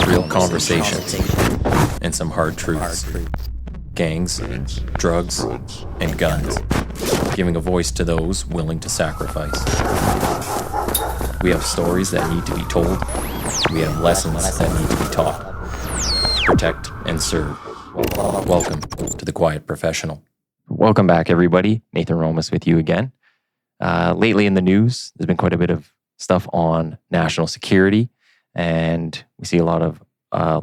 real conversations, and some hard truths. Gangs, drugs, and guns. Giving a voice to those willing to sacrifice. We have stories that need to be told. We have lessons that need to be taught. Protect and serve. Welcome to The Quiet Professional. Welcome back, everybody. Nathan Romas with you again. Lately in the news, there's been quite a bit of stuff on national security, and we see a lot of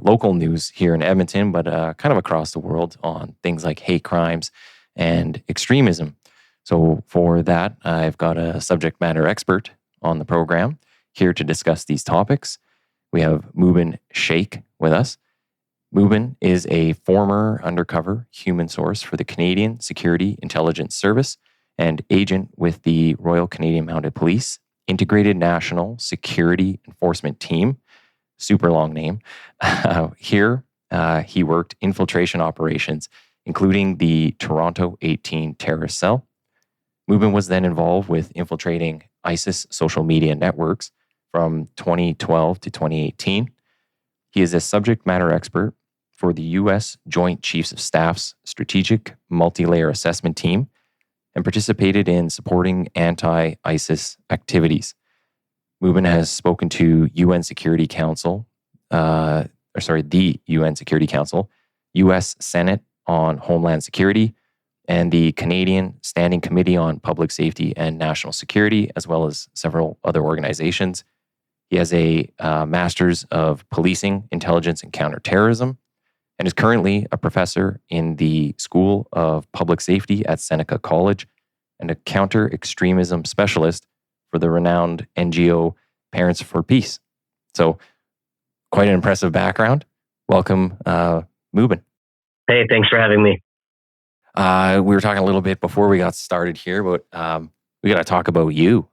local news here in Edmonton, but kind of across the world on things like hate crimes and extremism. So for that, I've got a subject matter expert on the program here to discuss these topics. We have Mubin Shaikh with us. Mubin is a former undercover human source for the Canadian Security Intelligence Service and agent with the Royal Canadian Mounted Police Integrated National Security Enforcement Team. Super long name. Here, he worked infiltration operations, including the Toronto 18 terrorist cell. Mubin was then involved with infiltrating ISIS social media networks from 2012 to 2018. He is a subject matter expert for the U.S. Joint Chiefs of Staff's Strategic Multi-Layer Assessment Team and participated in supporting anti-ISIS activities. Mubin has spoken to the UN Security Council, U.S. Senate on Homeland Security, and the Canadian Standing Committee on Public Safety and National Security, as well as several other organizations. He has a Master's of Policing, Intelligence, and Counterterrorism, and is currently a professor in the School of Public Safety at Seneca College and a counter-extremism specialist for the renowned NGO Parents for Peace. So, quite an impressive background. Welcome, Mubin. Hey, thanks for having me. We were talking a little bit before we got started here, but we got to talk about you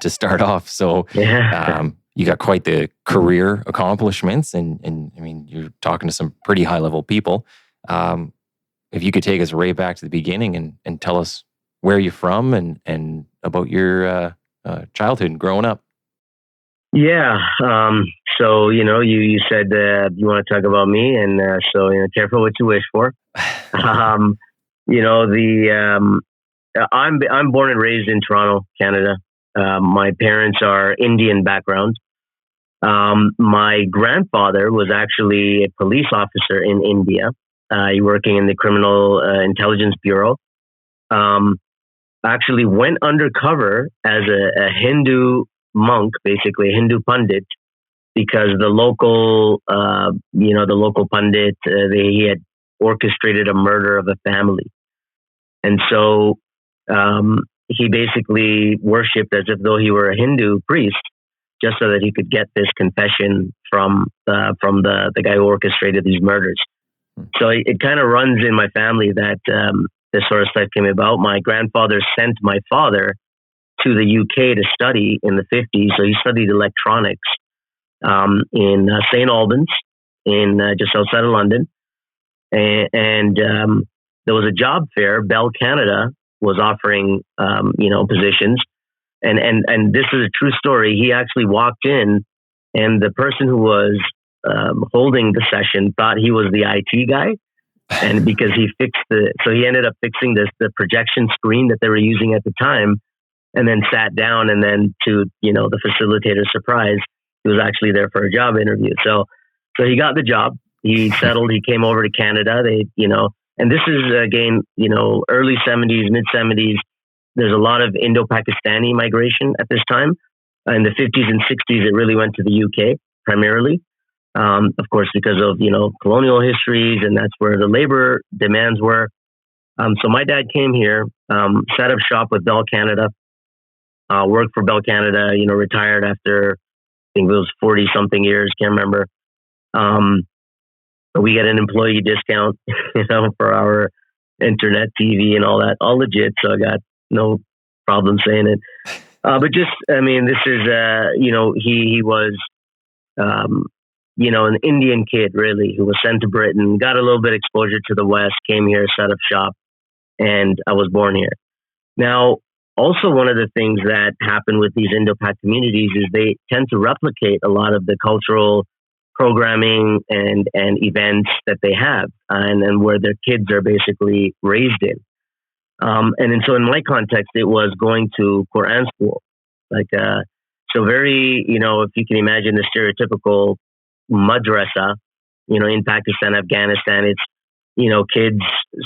to start off. So, you got quite the career accomplishments, and I mean, you're talking to some pretty high-level people. If you could take us right back to the beginning and tell us where you're from and about your childhood and growing up. Yeah. So, you said you want to talk about me, and so careful what you wish for. I'm born and raised in Toronto, Canada. My parents are Indian background. My grandfather was actually a police officer in India, working in the Criminal Intelligence Bureau. Actually went undercover as a Hindu monk, basically a Hindu pundit, because the local pundit, he had orchestrated a murder of a family. And so he basically worshipped as if though he were a Hindu priest, just so that he could get this confession from the guy who orchestrated these murders. So it kind of runs in my family that this sort of stuff came about. My grandfather sent my father to the UK to study in the 50s. So he studied electronics in St. Albans, just outside of London. And there was a job fair. Bell Canada was offering, positions. And this is a true story. He actually walked in, and the person who was holding the session thought he was the IT guy. And because he ended up fixing the projection screen that they were using at the time, and then sat down, and then to, the facilitator's surprise, he was actually there for a job interview. So he got the job. He settled. He came over to Canada. And this is again, early 70s, mid 70s. There's a lot of Indo-Pakistani migration at this time. In the 50s and 60s, it really went to the UK primarily. Of course, because of, colonial histories, and that's where the labor demands were. So my dad came here, set up shop with Bell Canada, worked for Bell Canada, retired after, I think it was 40 something years, can't remember. We get an employee discount, for our internet, TV and all that, all legit. So I got no problem saying it. But just, this is, he was, an Indian kid, really, who was sent to Britain, got a little bit exposure to the West, came here, set up shop, and I was born here. Now, also one of the things that happen with these Indo-Pak communities is they tend to replicate a lot of the cultural programming and events that they have, and where their kids are basically raised in. So in my context, it was going to Quran school, so very, if you can imagine the stereotypical madrasa, in Pakistan, Afghanistan, it's, kids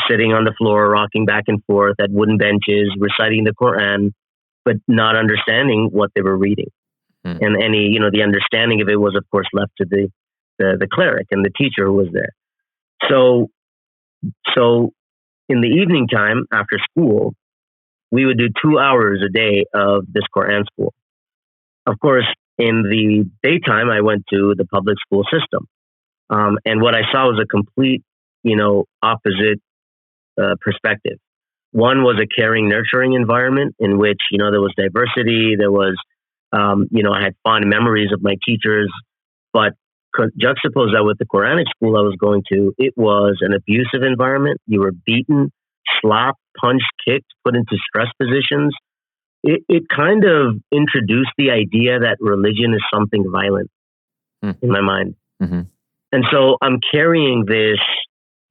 sitting on the floor, rocking back and forth at wooden benches, reciting the Quran, but not understanding what they were reading. And any, the understanding of it was, of course, left to the cleric and the teacher who was there. So in the evening time after school, we would do 2 hours a day of this Quran school. Of course, in the daytime, I went to the public school system. And what I saw was a complete, opposite perspective. One was a caring, nurturing environment in which, there was diversity. There was, I had fond memories of my teachers, but juxtapose that with the Quranic school I was going to, it was an abusive environment. You were beaten, slapped, punched, kicked, put into stress positions. It kind of introduced the idea that religion is something violent in my mind. Mm-hmm. And so I'm carrying this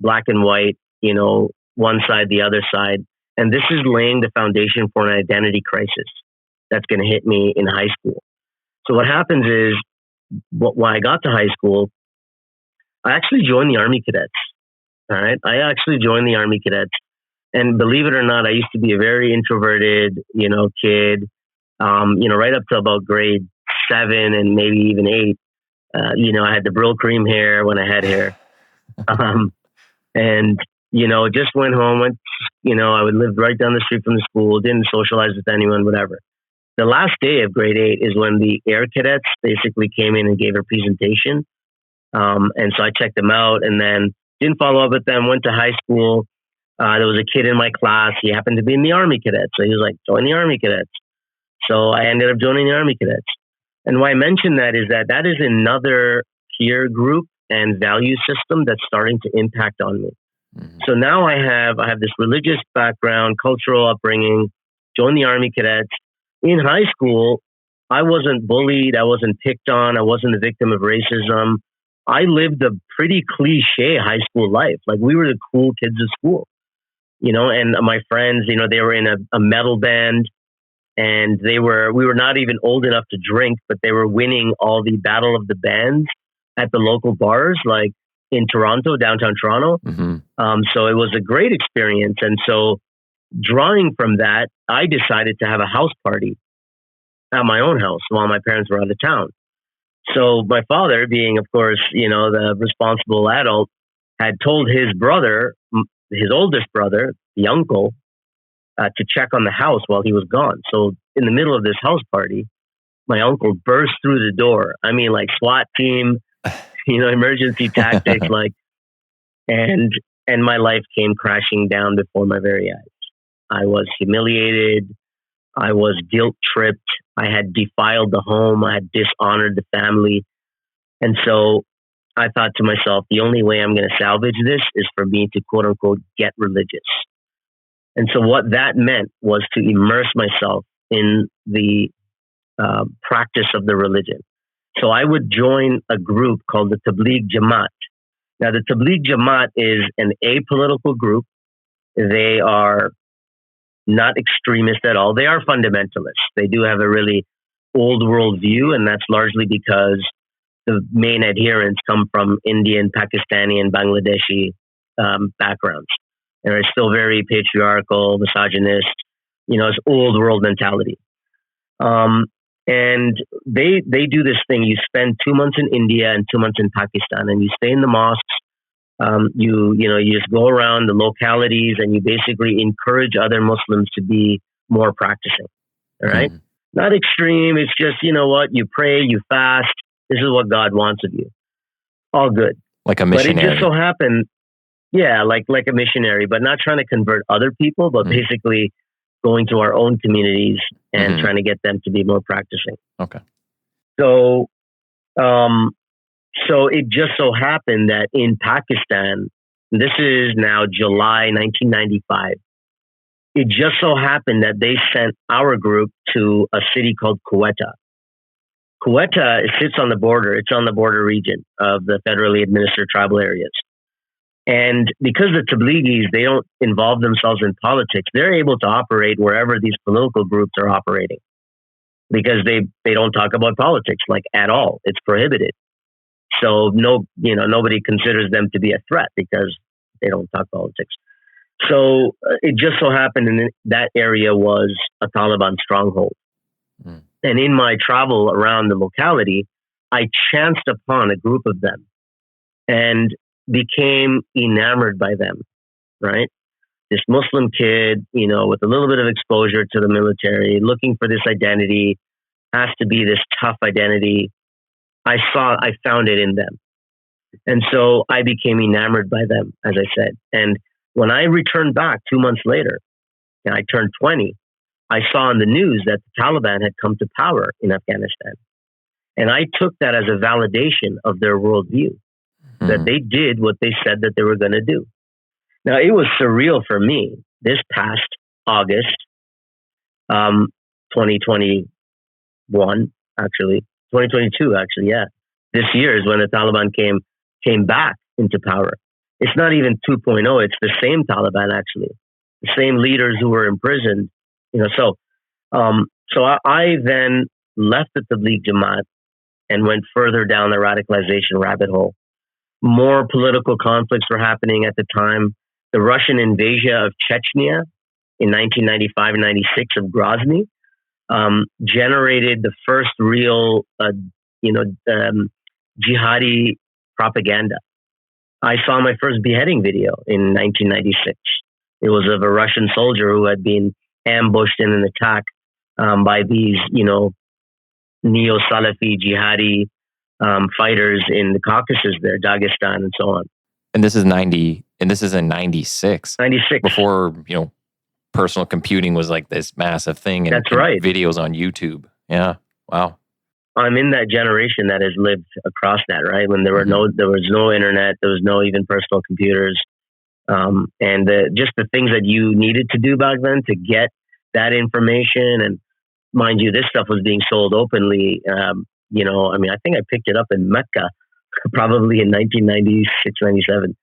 black and white, one side, the other side. And this is laying the foundation for an identity crisis that's going to hit me in high school. So what happens is, when I got to high school, I actually joined the Army Cadets. All right. I actually joined the Army Cadets. And believe it or not, I used to be a very introverted, kid, right up to about grade 7 and maybe even 8. I had the Brill cream hair when I had hair. Just went home, I would live right down the street from the school, didn't socialize with anyone, whatever. The last day of grade 8 is when the Air Cadets basically came in and gave a presentation. And so I checked them out and then didn't follow up with them, went to high school. There was a kid in my class. He happened to be in the Army Cadets. So he was like, join the Army Cadets. So I ended up joining the Army Cadets. And why I mention that is that is another peer group and value system that's starting to impact on me. Mm-hmm. So now I have this religious background, cultural upbringing, joined the Army Cadets. In high school, I wasn't bullied. I wasn't picked on. I wasn't a victim of racism. I lived a pretty cliche high school life. Like, we were the cool kids of school, and my friends, they were in a metal band, and we were not even old enough to drink, but they were winning all the battle of the bands at the local bars, like in Toronto, downtown Toronto. Mm-hmm. So it was a great experience. And so drawing from that, I decided to have a house party at my own house while my parents were out of town. So my father, being, of course, the responsible adult, had told his brother, his oldest brother, the uncle, to check on the house while he was gone. So in the middle of this house party, my uncle burst through the door. I mean, like SWAT team, emergency tactics, and my life came crashing down before my very eyes. I was humiliated. I was guilt tripped. I had defiled the home. I had dishonored the family. And so I thought to myself, the only way I'm going to salvage this is for me to, quote unquote, get religious. And so what that meant was to immerse myself in the practice of the religion. So I would join a group called the Tabligh Jamaat. Now, the Tabligh Jamaat is an apolitical group. They are not extremist at all. They are fundamentalists. They do have a really old world view, and that's largely because the main adherents come from Indian, Pakistani, and Bangladeshi backgrounds. And they're still very patriarchal, misogynist, it's old world mentality. And they do this thing. You spend 2 months in India and 2 months in Pakistan, and you stay in the mosques. You just go around the localities and you basically encourage other Muslims to be more practicing. All right. Mm-hmm. Not extreme. It's just, you pray, you fast. This is what God wants of you. All good. Like a missionary. But it just so happened, like a missionary, but not trying to convert other people, but basically going to our own communities and trying to get them to be more practicing. Okay. So it just so happened that in Pakistan, this is now July 1995, it just so happened that they sent our group to a city called Quetta. Quetta sits on the border. It's on the border region of the federally administered tribal areas. And because the Tabligis, they don't involve themselves in politics, they're able to operate wherever these political groups are operating because they don't talk about politics like at all. It's prohibited. So nobody considers them to be a threat because they don't talk politics. So it just so happened in that area was a Taliban stronghold. Mm. And in my travel around the locality, I chanced upon a group of them and became enamored by them, right? This Muslim kid, with a little bit of exposure to the military, looking for this identity, has to be this tough identity. I found it in them. And so I became enamored by them, as I said. And when I returned back 2 months later, and I turned 20, I saw on the news that the Taliban had come to power in Afghanistan. And I took that as a validation of their worldview, that they did what they said that they were going to do. Now, it was surreal for me this past August, 2022, actually, yeah. This year is when the Taliban came back into power. It's not even 2.0. It's the same Taliban, actually. The same leaders who were imprisoned. So I then left the Tabligh Jamaat and went further down the radicalization rabbit hole. More political conflicts were happening at the time. The Russian invasion of Chechnya in 1995-96 of Grozny generated the first real, jihadi propaganda. I saw my first beheading video in 1996. It was of a Russian soldier who had been ambushed in an attack by these, neo-Salafi jihadi fighters in the Caucasus there, Dagestan and so on. And this is in 96. 96. Before, personal computing was like this massive thing. And, That's right. Videos on YouTube. Yeah. Wow. I'm in that generation that has lived across that, right? When there was no internet, there was no even personal computers. And just the things that you needed to do back then to get that information. And mind you, this stuff was being sold openly. I think I picked it up in Mecca, probably in 1996, 97.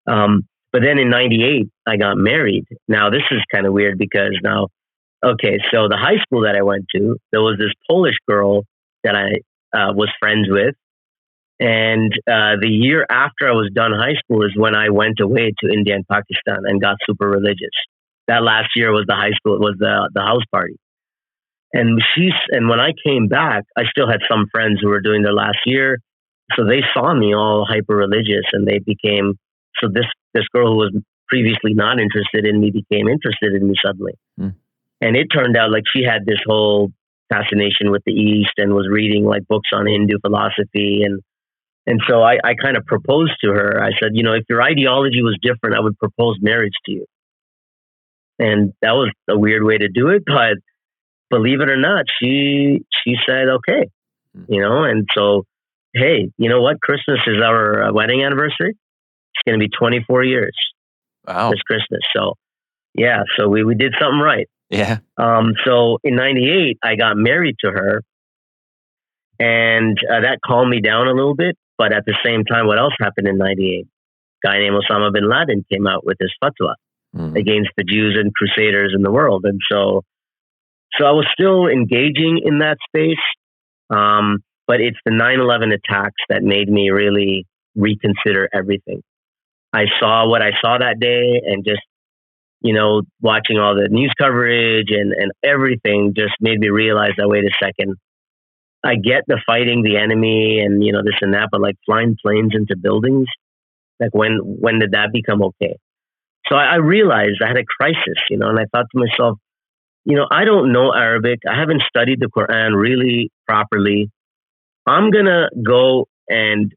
But then in 98, I got married. Now, this is kind of weird because so the high school that I went to, there was this Polish girl that I was friends with. And the year after I was done high school is when I went away to India and Pakistan and got super religious. That last year was the high school, it was the house party. And when I came back, I still had some friends who were doing their last year. So they saw me all hyper religious and they became, so this girl who was previously not interested in me became interested in me suddenly. Mm. And it turned out like she had this whole fascination with the East and was reading like books on Hindu philosophy. And so I kind of proposed to her. I said, if your ideology was different, I would propose marriage to you. And that was a weird way to do it, but believe it or not, she said, okay, and so, hey, you know what? Christmas is our wedding anniversary. It's going to be 24 years. Wow. This Christmas. So yeah, so we did something right. Yeah. So in 98, I got married to her and that calmed me down a little bit. But at the same time, what else happened in 98? A guy named Osama bin Laden came out with his fatwa against the Jews and Crusaders in the world. And so I was still engaging in that space. But it's the 9/11 attacks that made me really reconsider everything. I saw what I saw that day and just, watching all the news coverage and everything just made me realize that, wait a second, I get the fighting the enemy and, this and that, but like flying planes into buildings, like when did that become okay? So I realized I had a crisis, and I thought to myself, I don't know Arabic. I haven't studied the Quran really properly. I'm going to go and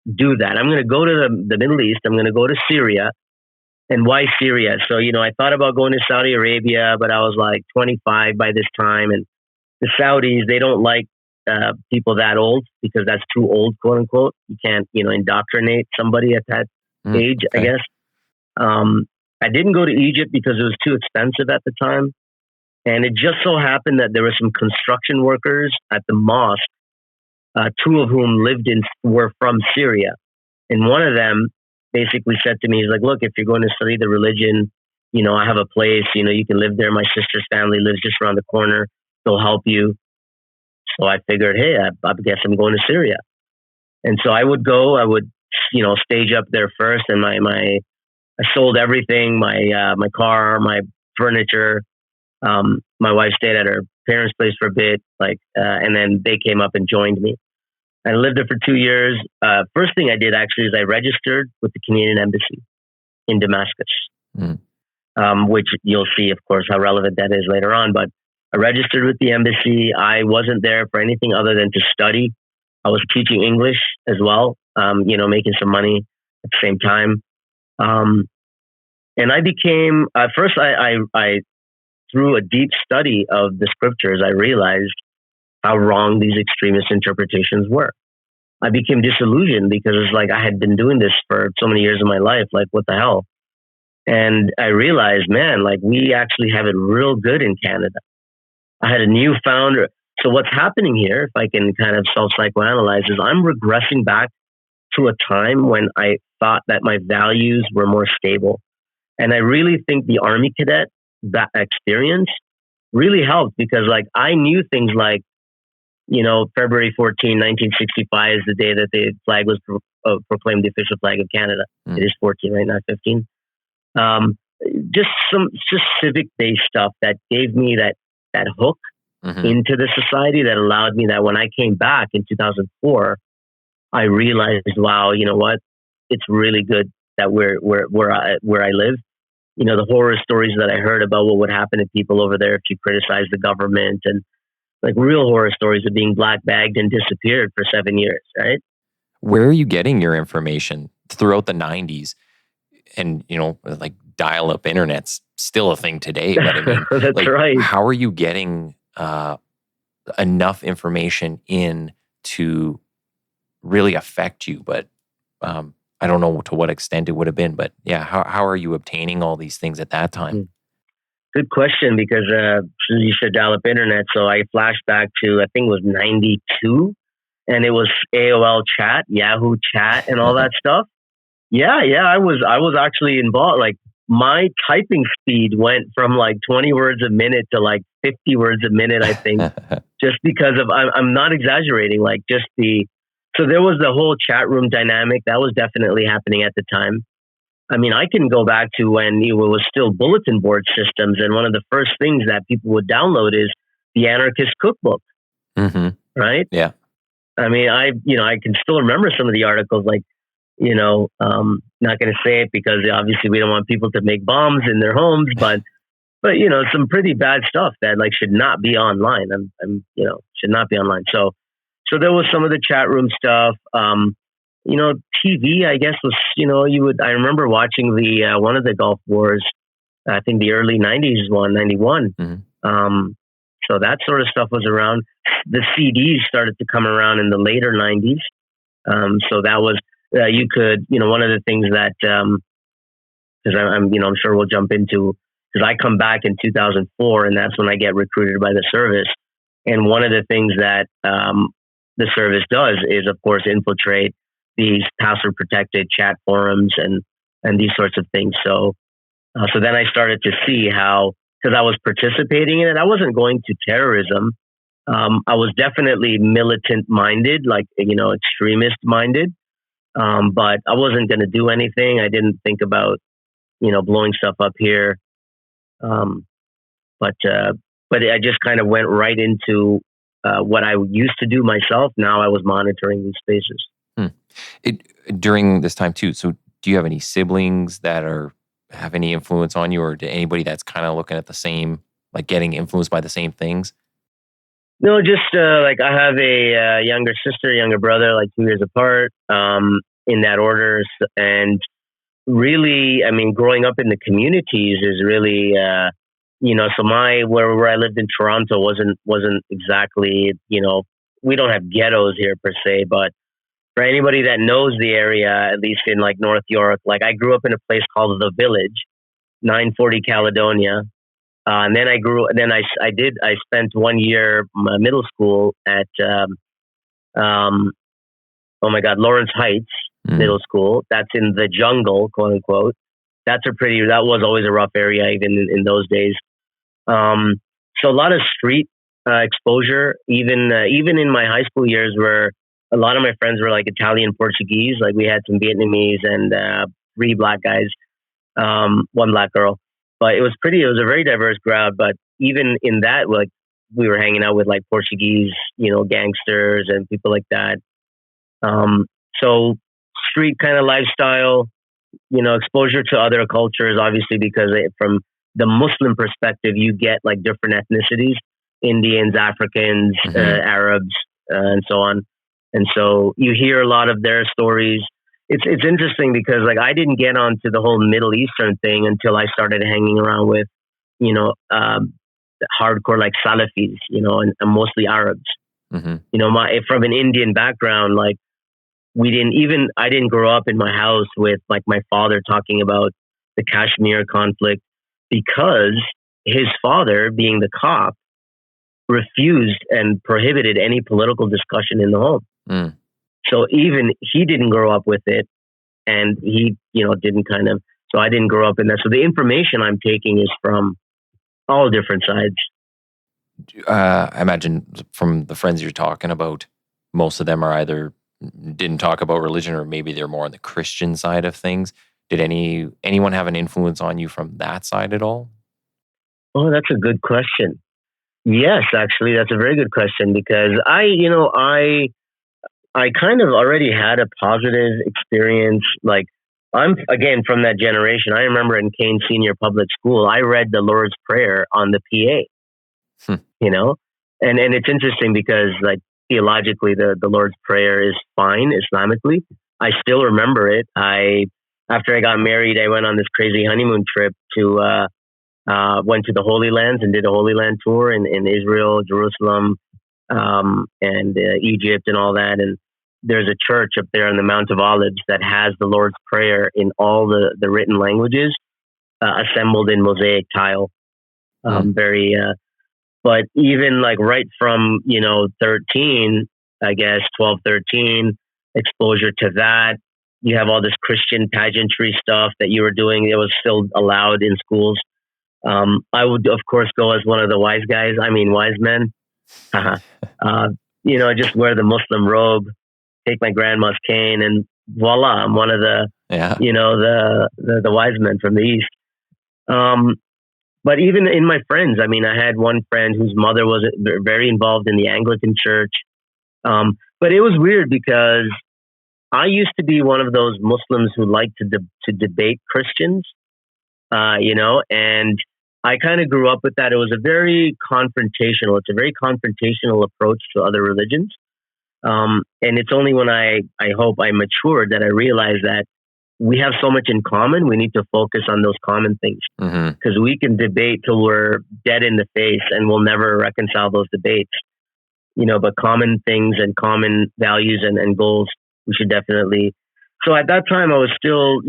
do that. I'm going to go to the Middle East. I'm going to go to Syria. And why Syria? So, I thought about going to Saudi Arabia, but I was like 25 by this time. And the Saudis, they don't like people that old because that's too old, quote unquote. You can't, indoctrinate somebody at that age, okay. I guess. I didn't go to Egypt because it was too expensive at the time. And it just so happened that there were some construction workers at the mosque two of whom were from Syria. And one of them basically said to me, he's like, look, if you're going to study the religion, I have a place, you can live there. My sister's family lives just around the corner. They'll help you. So I figured, hey, I guess I'm going to Syria. And so I would go, stage up there first. And I sold everything, my car, my furniture. My wife stayed at her parents' place for a bit, and then they came up and joined me. I lived there for 2 years. First thing I did actually is I registered with the Canadian Embassy in Damascus, which you'll see, of course, how relevant that is later on. But I registered with the embassy. I wasn't there for anything other than to study. I was teaching English as well, making some money at the same time. And I became, first I through a deep study of the scriptures, I realized how wrong these extremist interpretations were. I became disillusioned because it's like I had been doing this for so many years of my life. Like, what the hell? And I realized, man, we actually have it real good in Canada. I had a newfound. So what's happening here, if I can kind of self-psychoanalyze, is I'm regressing back to a time when I thought that my values were more stable. And I really think the Army cadet, that experience really helped because I knew things like, February 14, 1965 is the day that the flag was proclaimed the official flag of Canada. It is 14, right? Not 15. Just civic-based stuff that gave me that hook into the society that allowed me that when I came back in 2004, I realized, wow, you know what? It's really good that where I live. The horror stories that I heard about what would happen to people over there if you criticize the government, and real horror stories of being black bagged and disappeared for 7 years, right? Where are you getting your information throughout the 90s? And, dial-up internet's still a thing today, but I mean, that's right. How are you getting enough information in to really affect you? But I don't know to what extent it would have been, but yeah, how are you obtaining all these things at that time? Good question, because you said dial-up internet, so I flashed back to, I think it was 92, and it was AOL chat, Yahoo chat, and all that stuff. Yeah, I was actually involved. My typing speed went from 20 words a minute to 50 words a minute, I think, just because of, I'm not exaggerating, so there was the whole chat room dynamic that was definitely happening at the time. I mean, I can go back to when it was still bulletin board systems, and one of the first things that people would download is the Anarchist Cookbook, right? Yeah. I mean, I can still remember some of the articles, not going to say it because obviously we don't want people to make bombs in their homes, but some pretty bad stuff that should not be online. Should not be online. So there was some of the chat room stuff. TV, I guess, was, I remember watching the one of the Gulf Wars, I think the early 90s one, 91. So that sort of stuff was around. The CDs started to come around in the later 90s. So that was, you could, one of the things that, because I'm sure we'll jump into, because I come back in 2004 and that's when I get recruited by the service. And one of the things that the service does is, of course, infiltrate these password protected chat forums and these sorts of things. So then I started to see how, because I was participating in it, I wasn't going to terrorism. I was definitely militant minded, extremist minded. But I wasn't going to do anything. I didn't think about, blowing stuff up here. But I just kind of went right into what I used to do myself. Now I was monitoring these spaces. During this time too. So do you have any siblings that have any influence on you, or anybody that's kind of looking at the same, getting influenced by the same things? No, just I have a younger sister, younger brother, 2 years apart, in that order. And really, I mean, growing up in the communities is really, so where I lived in Toronto wasn't exactly, we don't have ghettos here per se, but for anybody that knows the area, at least in North York, I grew up in a place called The Village, 940 Caledonia. And then I spent 1 year middle school at Um, oh my God, Lawrence Heights Middle School. That's in the jungle, quote unquote. That was always a rough area, even in those days. So a lot of street exposure, even in my high school years, where a lot of my friends were like Italian, Portuguese. Like we had some Vietnamese and 3 black guys, 1 black girl. But it was a very diverse crowd. But even in that, like we were hanging out with like Portuguese, gangsters and people like that. So street kind of lifestyle, exposure to other cultures, obviously, because from the Muslim perspective, you get like different ethnicities, Indians, Africans, Arabs, and so on. And so you hear a lot of their stories. It's interesting because like I didn't get onto the whole Middle Eastern thing until I started hanging around with, hardcore like Salafis, and mostly Arabs. From an Indian background, like I didn't grow up in my house with like my father talking about the Kashmir conflict because his father, being the cop, refused and prohibited any political discussion in the home. So even he didn't grow up with it, and he, didn't so I didn't grow up in that. So the information I'm taking is from all different sides. I imagine from the friends you're talking about, most of them are either didn't talk about religion, or maybe they're more on the Christian side of things. Did anyone have an influence on you from that side at all? Oh, that's a good question. Yes, actually, that's a very good question, because I kind of already had a positive experience. Like I'm again from that generation. I remember in Kane Senior Public School, I read the Lord's Prayer on the PA. And it's interesting because like theologically, the Lord's Prayer is fine Islamically. I still remember it. After I got married, I went on this crazy honeymoon trip to went to the Holy Lands and did a Holy Land tour in Israel, Jerusalem, and Egypt and all that. And there's a church up there on the Mount of Olives that has the Lord's Prayer in all the written languages, assembled in mosaic tile. But even like right from, 13, I guess 12, 13, exposure to that. You have all this Christian pageantry stuff that you were doing. It was still allowed in schools. I would, of course, go as one of the wise men. Just wear the Muslim robe, take my grandma's cane, and voila, I'm one of the, the wise men from the East. But even in my friends, I had one friend whose mother was very involved in the Anglican Church. But it was weird because I used to be one of those Muslims who liked to debate Christians, and I kind of grew up with that. It was it's a very confrontational approach to other religions. And it's only when I hope I matured that I realized that we have so much in common. We need to focus on those common things, because we can debate till we're dead in the face and we'll never reconcile those debates, but common things and common values and goals, we should definitely. So at that time I was still,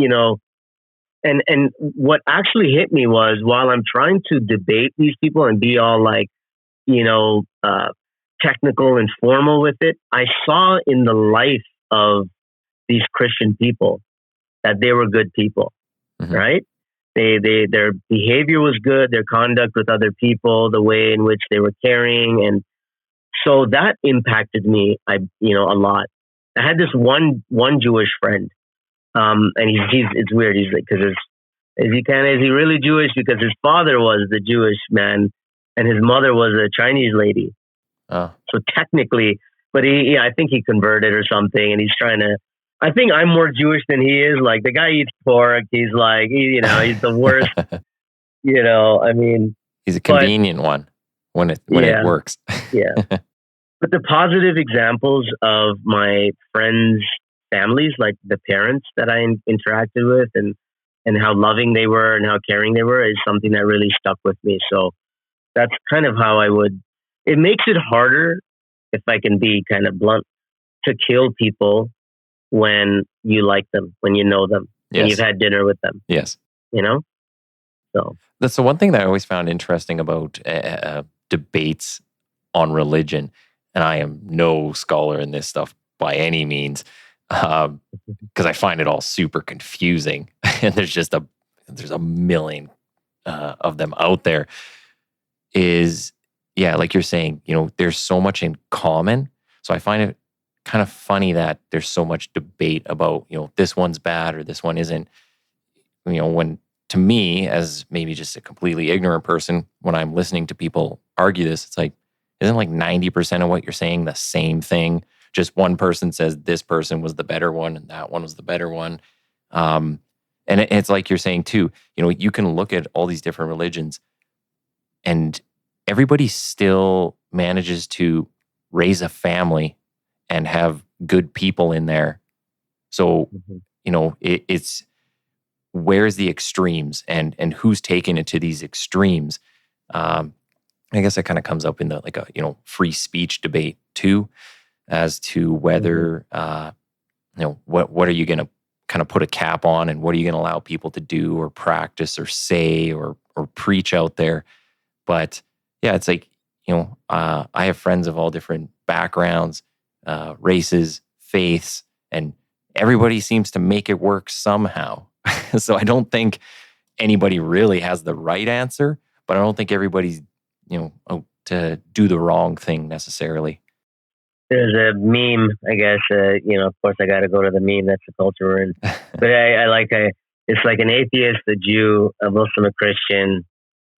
and what actually hit me was while I'm trying to debate these people and be all like, technical and formal with it, I saw in the life of these Christian people that they were good people, right? Their behavior was good, their conduct with other people, the way in which they were caring, and so that impacted me, a lot. I had this one Jewish friend, and it's weird. He's like, because is he really Jewish? Because his father was the Jewish man, and his mother was a Chinese lady. So technically, but I think he converted or something, and he's trying to. I think I'm more Jewish than he is. Like the guy eats pork. He's like, he's the worst. He's a convenient one when it works. Yeah. But the positive examples of my friends' families, like the parents that I interacted with, and how loving they were and how caring they were, is something that really stuck with me. So that's kind of how I would. It makes it harder, if I can be kind of blunt, to kill people when you like them, when you know them, and you've had dinner with them. Yes. So that's the one thing that I always found interesting about debates on religion. and I am no scholar in this stuff by any means, because I find it all super confusing, and there's a million of them out there. Is, yeah, like you're saying, there's so much in common. So I find it kind of funny that there's so much debate about, this one's bad or this one isn't. When, to me, as maybe just a completely ignorant person, when I'm listening to people argue this, it's like, isn't like 90% of what you're saying the same thing? Just one person says this person was the better one and that one was the better one. And it's like you're saying too, you can look at all these different religions and everybody still manages to raise a family and have good people in there. So, it's where's the extremes and who's taking it to these extremes. I guess that kind of comes up in the like a free speech debate too, as to whether what are you going to kind of put a cap on, and what are you going to allow people to do or practice or say or preach out there. But yeah, it's like, I have friends of all different backgrounds, races, faiths, and everybody seems to make it work somehow. So I don't think anybody really has the right answer, but I don't think everybody's, out to do the wrong thing necessarily. There's a meme, I guess, of course I got to go to the meme. That's the culture we're in. But it's like an atheist, a Jew, a Muslim, a Christian,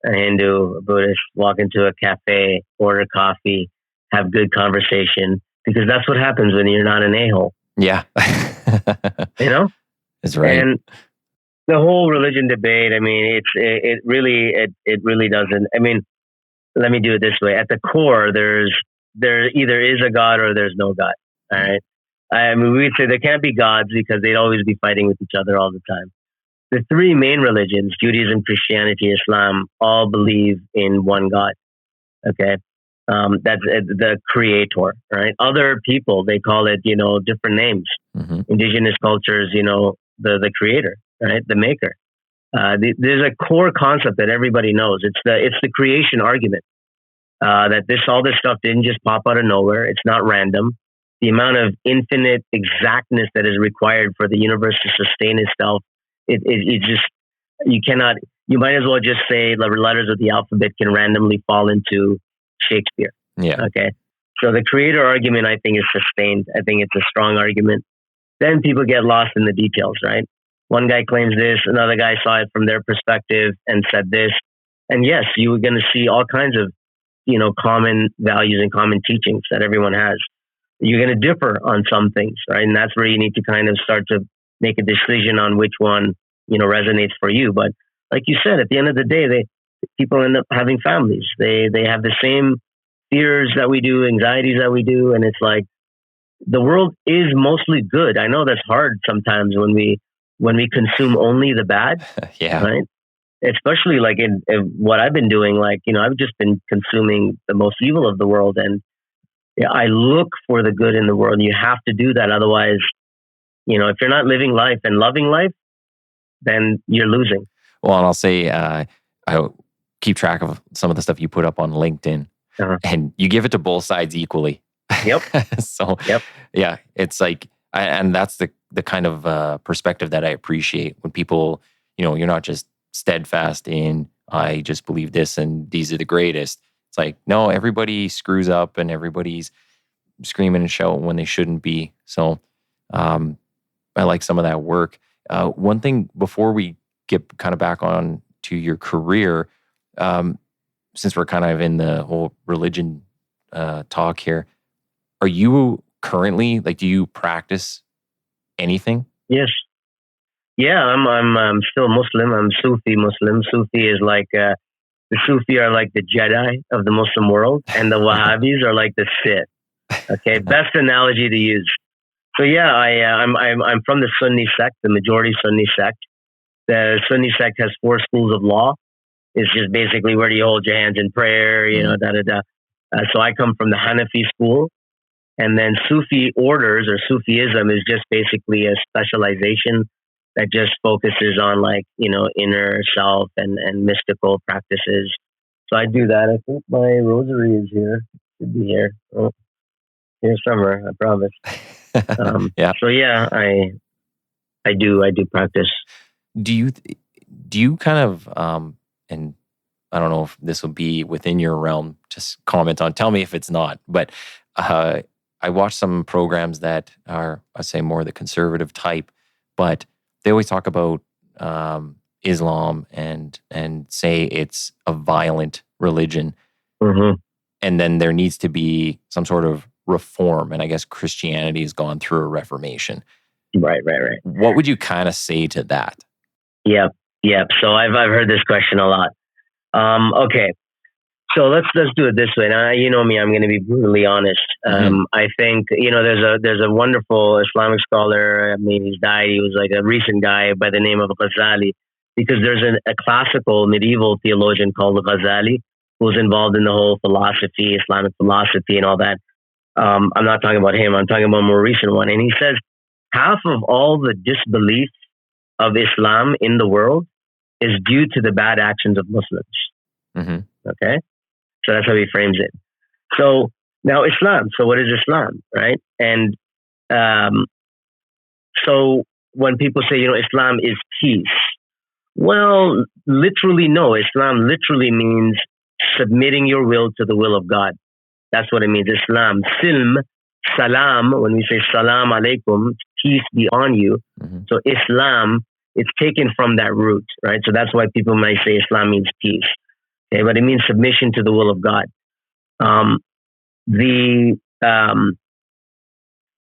a Hindu, a Buddhist walk into a cafe, order coffee, have good conversation, because that's what happens when you're not an a-hole. Yeah. That's right. And the whole religion debate, I mean, it really doesn't. I mean, let me do it this way. At the core, there either is a God or there's no God. All right. I mean, we'd say there can't be gods because they'd always be fighting with each other all the time. The three main religions, Judaism, Christianity, Islam, all believe in one God. Okay. That's the creator, right? Other people, they call it, different names. Mm-hmm. Indigenous cultures, the creator, right? The maker. There's a core concept that everybody knows. It's the creation argument. That all this stuff didn't just pop out of nowhere. It's not random. The amount of infinite exactness that is required for the universe to sustain itself, it just, you might as well just say the letters of the alphabet can randomly fall into Shakespeare. Yeah. Okay. So the creator argument, I think, is sustained. I think it's a strong argument. Then people get lost in the details, right? One guy claims this, another guy saw it from their perspective and said this. And yes, you were going to see all kinds of, common values and common teachings that everyone has. You're going to differ on some things, right? And that's where you need to kind of start to make a decision on which one, resonates for you. But like you said, at the end of the day, people end up having families. They have the same fears that we do, anxieties that we do. And it's like, the world is mostly good. I know that's hard sometimes when we consume only the bad. Yeah. Right? Especially like in what I've been doing, like, I've just been consuming the most evil of the world. And I look for the good in the world. You have to do that. Otherwise, if you're not living life and loving life, then you're losing. Well, and I'll say, I keep track of some of the stuff you put up on LinkedIn, and you give it to both sides equally. Yep. So, yep. Yeah, it's like, and that's the kind of perspective that I appreciate when people, you're not just steadfast in, I just believe this and these are the greatest. It's like, no, everybody screws up and everybody's screaming and shouting when they shouldn't be. So I like some of that work. One thing before we get kind of back on to your career, since we're kind of in the whole religion talk here, are you currently, like, do you practice anything? Yes. Yeah, I'm still Muslim. I'm Sufi Muslim. Sufi is like the Sufi are like the Jedi of the Muslim world, and the Wahhabis are like the Sith. Okay, best analogy to use. So yeah, I'm from the Sunni sect, the majority Sunni sect. The Sunni sect has 4 schools of law. It's just basically where do you hold your hands in prayer, So I come from the Hanafi school, and then Sufi orders or Sufism is just basically a specialization that just focuses on inner self and mystical practices. So I do that. I think my rosary is here. Should be here. Oh. Here's summer, I promise. Yeah. So yeah, I do practice. Do you kind of and I don't know if this will be within your realm, just comment on, tell me if it's not, but I watch some programs that are, I say, more the conservative type, but they always talk about Islam and say it's a violent religion. Mm-hmm. And then there needs to be some sort of reform. And I guess Christianity has gone through a reformation. Right. What would you kind of say to that? Yep. So I've heard this question a lot. Okay. So let's do it this way. Now, you know me, I'm going to be brutally honest. I think, there's a wonderful Islamic scholar. I mean, he's died. He was like a recent guy by the name of Ghazali, because there's a classical medieval theologian called Ghazali who was involved in the whole philosophy, Islamic philosophy and all that. I'm not talking about him. I'm talking about a more recent one. And he says half of all the disbelief of Islam in the world is due to the bad actions of Muslims. Mm-hmm. Okay? So that's how he frames it. So now Islam. So what is Islam, right? And so when people say, Islam is peace, well, literally no. Islam literally means submitting your will to the will of God. That's what it means. Islam, silm, salam. When we say salam alaikum, peace be on you. Mm-hmm. So Islam, it's taken from that root, right? So that's why people might say Islam means peace. Okay, but it means submission to the will of God. The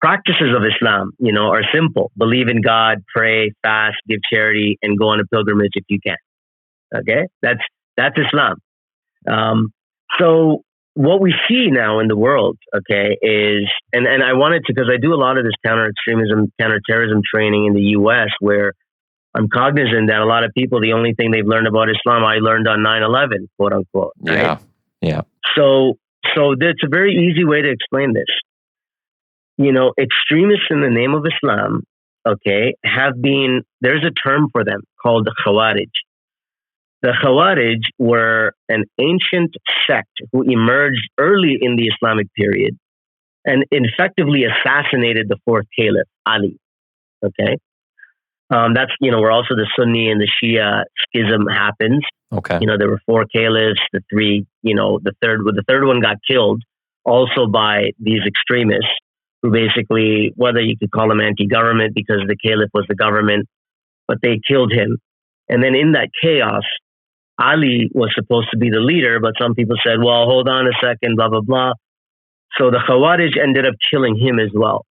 practices of Islam, are simple. Believe in God, pray, fast, give charity, and go on a pilgrimage if you can. Okay, that's Islam. So what we see now in the world, okay, is, and I wanted to, because I do a lot of this counter-extremism, counter-terrorism training in the U.S., where I'm cognizant that a lot of people, the only thing they've learned about Islam, I learned on 9/11, quote unquote. Right? Yeah. So it's a very easy way to explain this. Extremists in the name of Islam, okay, there's a term for them called the Khawarij. The Khawarij were an ancient sect who emerged early in the Islamic period and effectively assassinated the fourth caliph, Ali. Okay. That's, where also the Sunni and the Shia schism happens. Okay. There were four caliphs, the third one got killed also by these extremists who basically, whether you could call them anti-government because the caliph was the government, but they killed him. And then in that chaos, Ali was supposed to be the leader, but some people said, well, hold on a second, blah, blah, blah. So the Khawarij ended up killing him as well.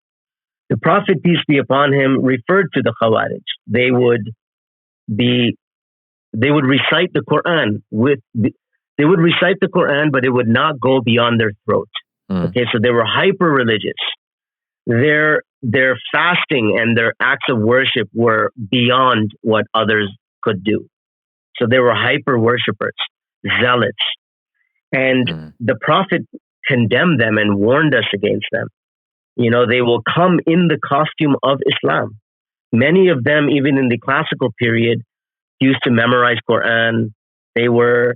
The Prophet, peace be upon him, referred to the Khawarij. They would recite the Quran but it would not go beyond their throat. Okay, so they were hyper religious. Their fasting and their acts of worship were beyond what others could do. So they were hyper worshippers, zealots. And the Prophet condemned them and warned us against them. They will come in the costume of Islam. Many of them, even in the classical period, used to memorize Quran. They were,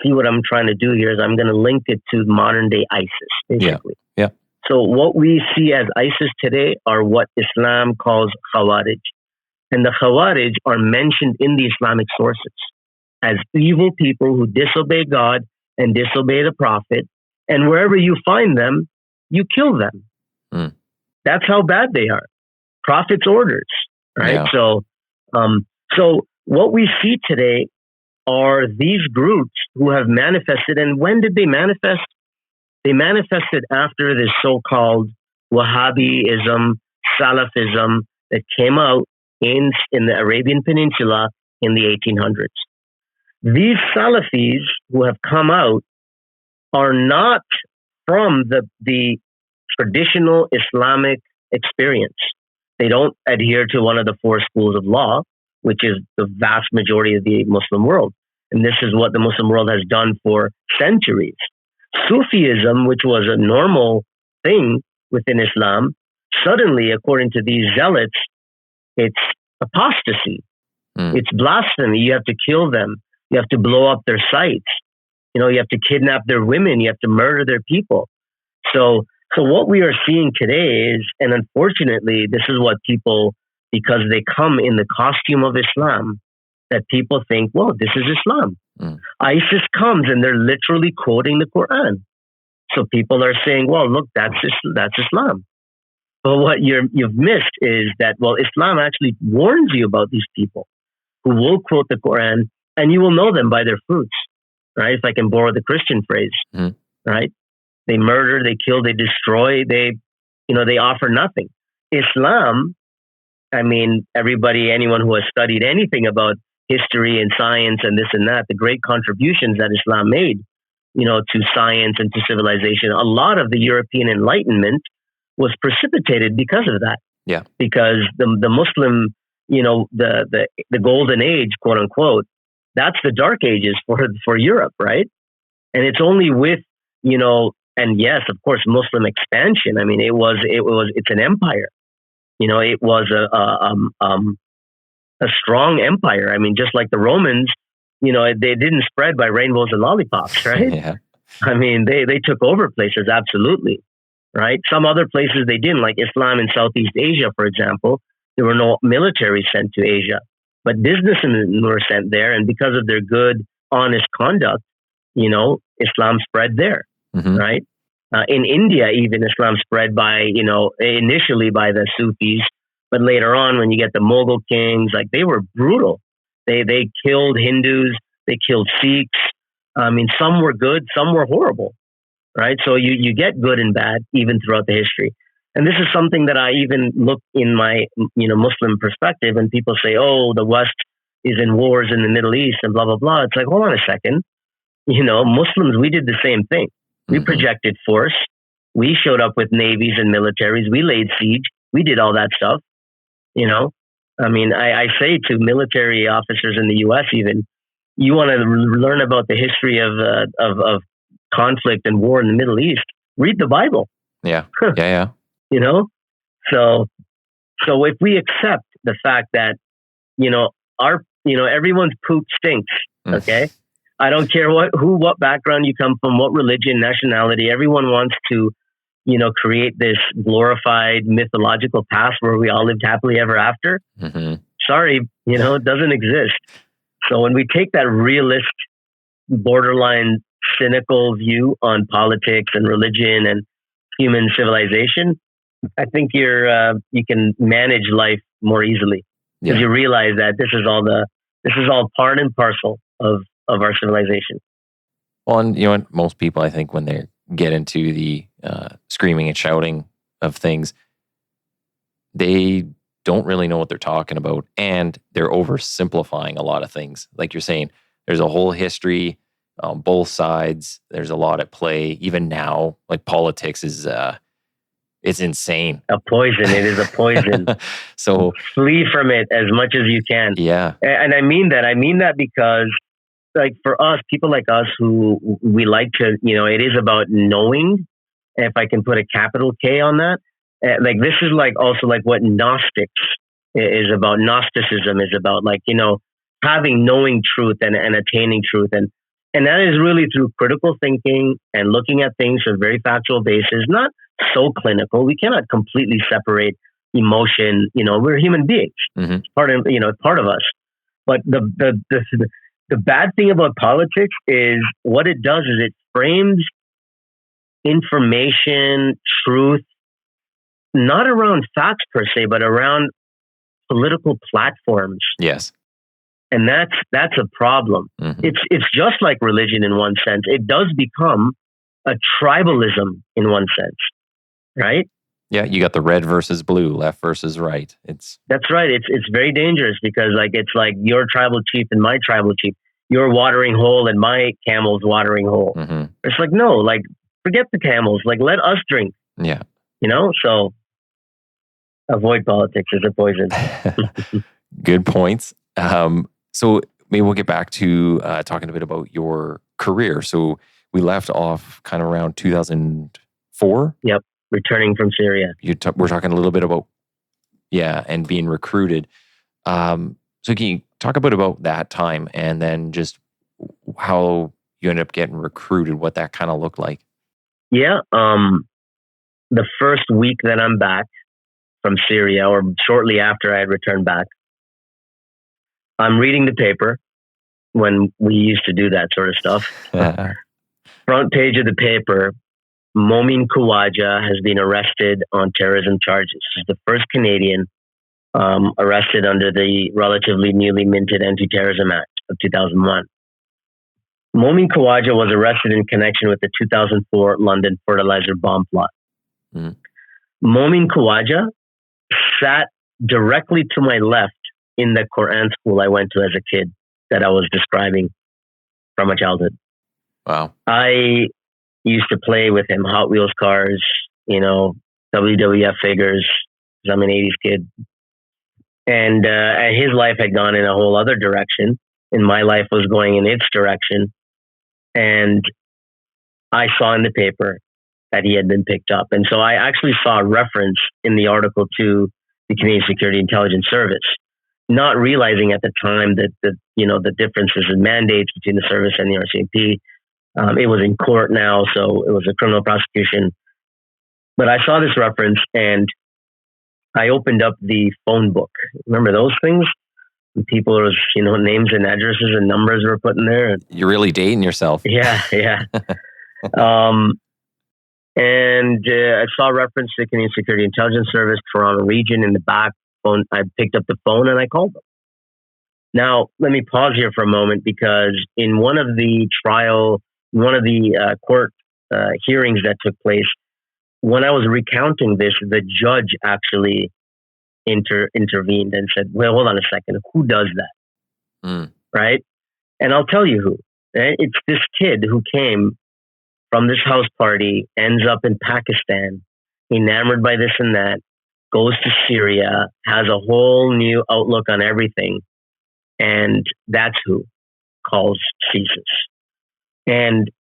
see what I'm trying to do here is I'm going to link it to modern day ISIS, basically. Yeah. So what we see as ISIS today are what Islam calls Khawarij. And the Khawarij are mentioned in the Islamic sources as evil people who disobey God and disobey the Prophet. And wherever you find them, you kill them. That's how bad they are. Prophet's orders, right? Yeah. So what we see today are these groups who have manifested. And when did they manifest? They manifested after this so-called Wahhabism, Salafism that came out in the Arabian Peninsula in the 1800s. These Salafis who have come out are not from the traditional Islamic experience. They don't adhere to one of the four schools of law, which is the vast majority of the Muslim world. And this is what the Muslim world has done for centuries. Sufism, which was a normal thing within Islam, suddenly, according to these zealots, it's apostasy. It's blasphemy. You have to kill them. You have to blow up their sites. You have to kidnap their women. You have to murder their people. So So what we are seeing today is, and unfortunately, this is what people, because they come in the costume of Islam, that people think, well, this is Islam. ISIS comes and they're literally quoting the Quran. So people are saying, well, look, that's Islam. But what you've missed is that, well, Islam actually warns you about these people who will quote the Quran, and you will know them by their fruits, right? If I can borrow the Christian phrase, right? They murder, they kill, they destroy, they offer nothing. Islam, I mean, anyone who has studied anything about history and science and this and that, the great contributions that Islam made, to science and to civilization, a lot of the European Enlightenment was precipitated because of that. Yeah. Because the Muslim, the golden age, quote unquote, that's the dark ages for Europe, right? And it's only with, and yes, of course, Muslim expansion. I mean, it's an empire. It was a strong empire. I mean, just like the Romans, they didn't spread by rainbows and lollipops, right? Yeah. I mean, they took over places, absolutely, right? Some other places they didn't, like Islam in Southeast Asia, for example. There were no military sent to Asia, but businessmen were sent there, and because of their good, honest conduct, Islam spread there, right? In India, even Islam spread by, initially by the Sufis, but later on, when you get the Mughal kings, like they were brutal. They killed Hindus, they killed Sikhs. I mean, some were good, some were horrible, right? So you get good and bad even throughout the history. And this is something that I even look in my, Muslim perspective, and people say, oh, the West is in wars in the Middle East and blah, blah, blah. It's like, hold on a second. Muslims, we did the same thing. We projected force. We showed up with navies and militaries. We laid siege. We did all that stuff. I mean, I say to military officers in the U.S. even, you want to learn about the history of conflict and war in the Middle East, read the Bible. Yeah. Yeah. So if we accept the fact that, everyone's poop stinks, okay? I don't care what background you come from, what religion, nationality, everyone wants to, create this glorified mythological past where we all lived happily ever after. Sorry, it doesn't exist. So when we take that realist, borderline cynical view on politics and religion and human civilization, I think you can manage life more easily because you realize that this is all part and parcel of our civilization. Well, and most people, I think, when they get into the screaming and shouting of things, they don't really know what they're talking about, and they're oversimplifying a lot of things. Like you're saying, there's a whole history on both sides. There's a lot at play. Even now, like politics is it's insane. A poison. It is a poison. So flee from it as much as you can. Yeah. And I mean that because, like, for us, people like us who we like to, it is about knowing, if I can put a capital K on that. Like, this is like also like what Gnostics is about. Gnosticism is about, like, having knowing truth and attaining truth. And that is really through critical thinking and looking at things on a very factual basis, not so clinical. We cannot completely separate emotion. We're human beings. It's part of us. But the bad thing about politics is what it does is it frames information, truth, not around facts per se, but around political platforms. Yes. And that's a problem. It's just like religion in one sense. It does become a tribalism in one sense, right? Yeah, you got the red versus blue, left versus right. That's right. It's very dangerous because, like, it's like your tribal chief and my tribal chief, your watering hole and my camel's watering hole. It's like, no, like, forget the camels. Like, let us drink. Yeah. So avoid politics as a poison. Good points. So maybe we'll get back to talking a bit about your career. So we left off kind of around 2004. Yep. Returning from Syria. We're talking a little bit about, and being recruited. So can you talk a bit about that time and then just how you ended up getting recruited, what that kind of looked like? Yeah. the first week that I'm back from Syria, or shortly after I had returned back, I'm reading the paper when we used to do that sort of stuff. Front page of the paper, Mubin has been arrested on terrorism charges. He's the first Canadian arrested under the relatively newly minted Anti-Terrorism Act of 2001. Mubin was arrested in connection with the 2004 London fertilizer bomb plot. Mubin sat directly to my left in the Quran school I went to as a kid that I was describing from my childhood. Wow. I used to play with him, Hot Wheels cars, WWF figures, because I'm an 80s kid. And his life had gone in a whole other direction, and my life was going in its direction. And I saw in the paper that he had been picked up. And so I actually saw a reference in the article to the Canadian Security Intelligence Service, not realizing at the time that the differences in mandates between the service and the RCMP. It was in court now, so it was a criminal prosecution. But I saw this reference and I opened up the phone book. Remember those things? People, names and addresses and numbers were put in there. You're really dating yourself. Yeah. And I saw reference to the Canadian Security Intelligence Service, Toronto region in the back phone. I picked up the phone and I called them. Now, let me pause here for a moment, because in one of the court hearings that took place, when I was recounting this, the judge actually intervened and said, well, hold on a second, who does that? Right? And I'll tell you who. Right? It's this kid who came from this house party, ends up in Pakistan, enamored by this and that, goes to Syria, has a whole new outlook on everything. And that's who calls CSIS. And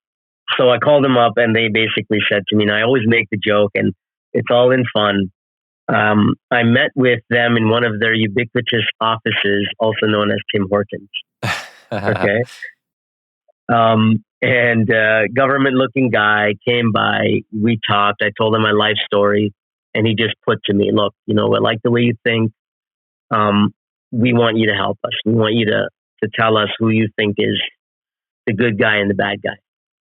so I called them up and they basically said to me, and I always make the joke and it's all in fun. I met with them in one of their ubiquitous offices, also known as Tim Hortons. Okay. And government looking guy came by, we talked, I told him my life story, and he just put to me, look, I like the way you think. We want you to help us. We want you to tell us who you think is the good guy and the bad guy.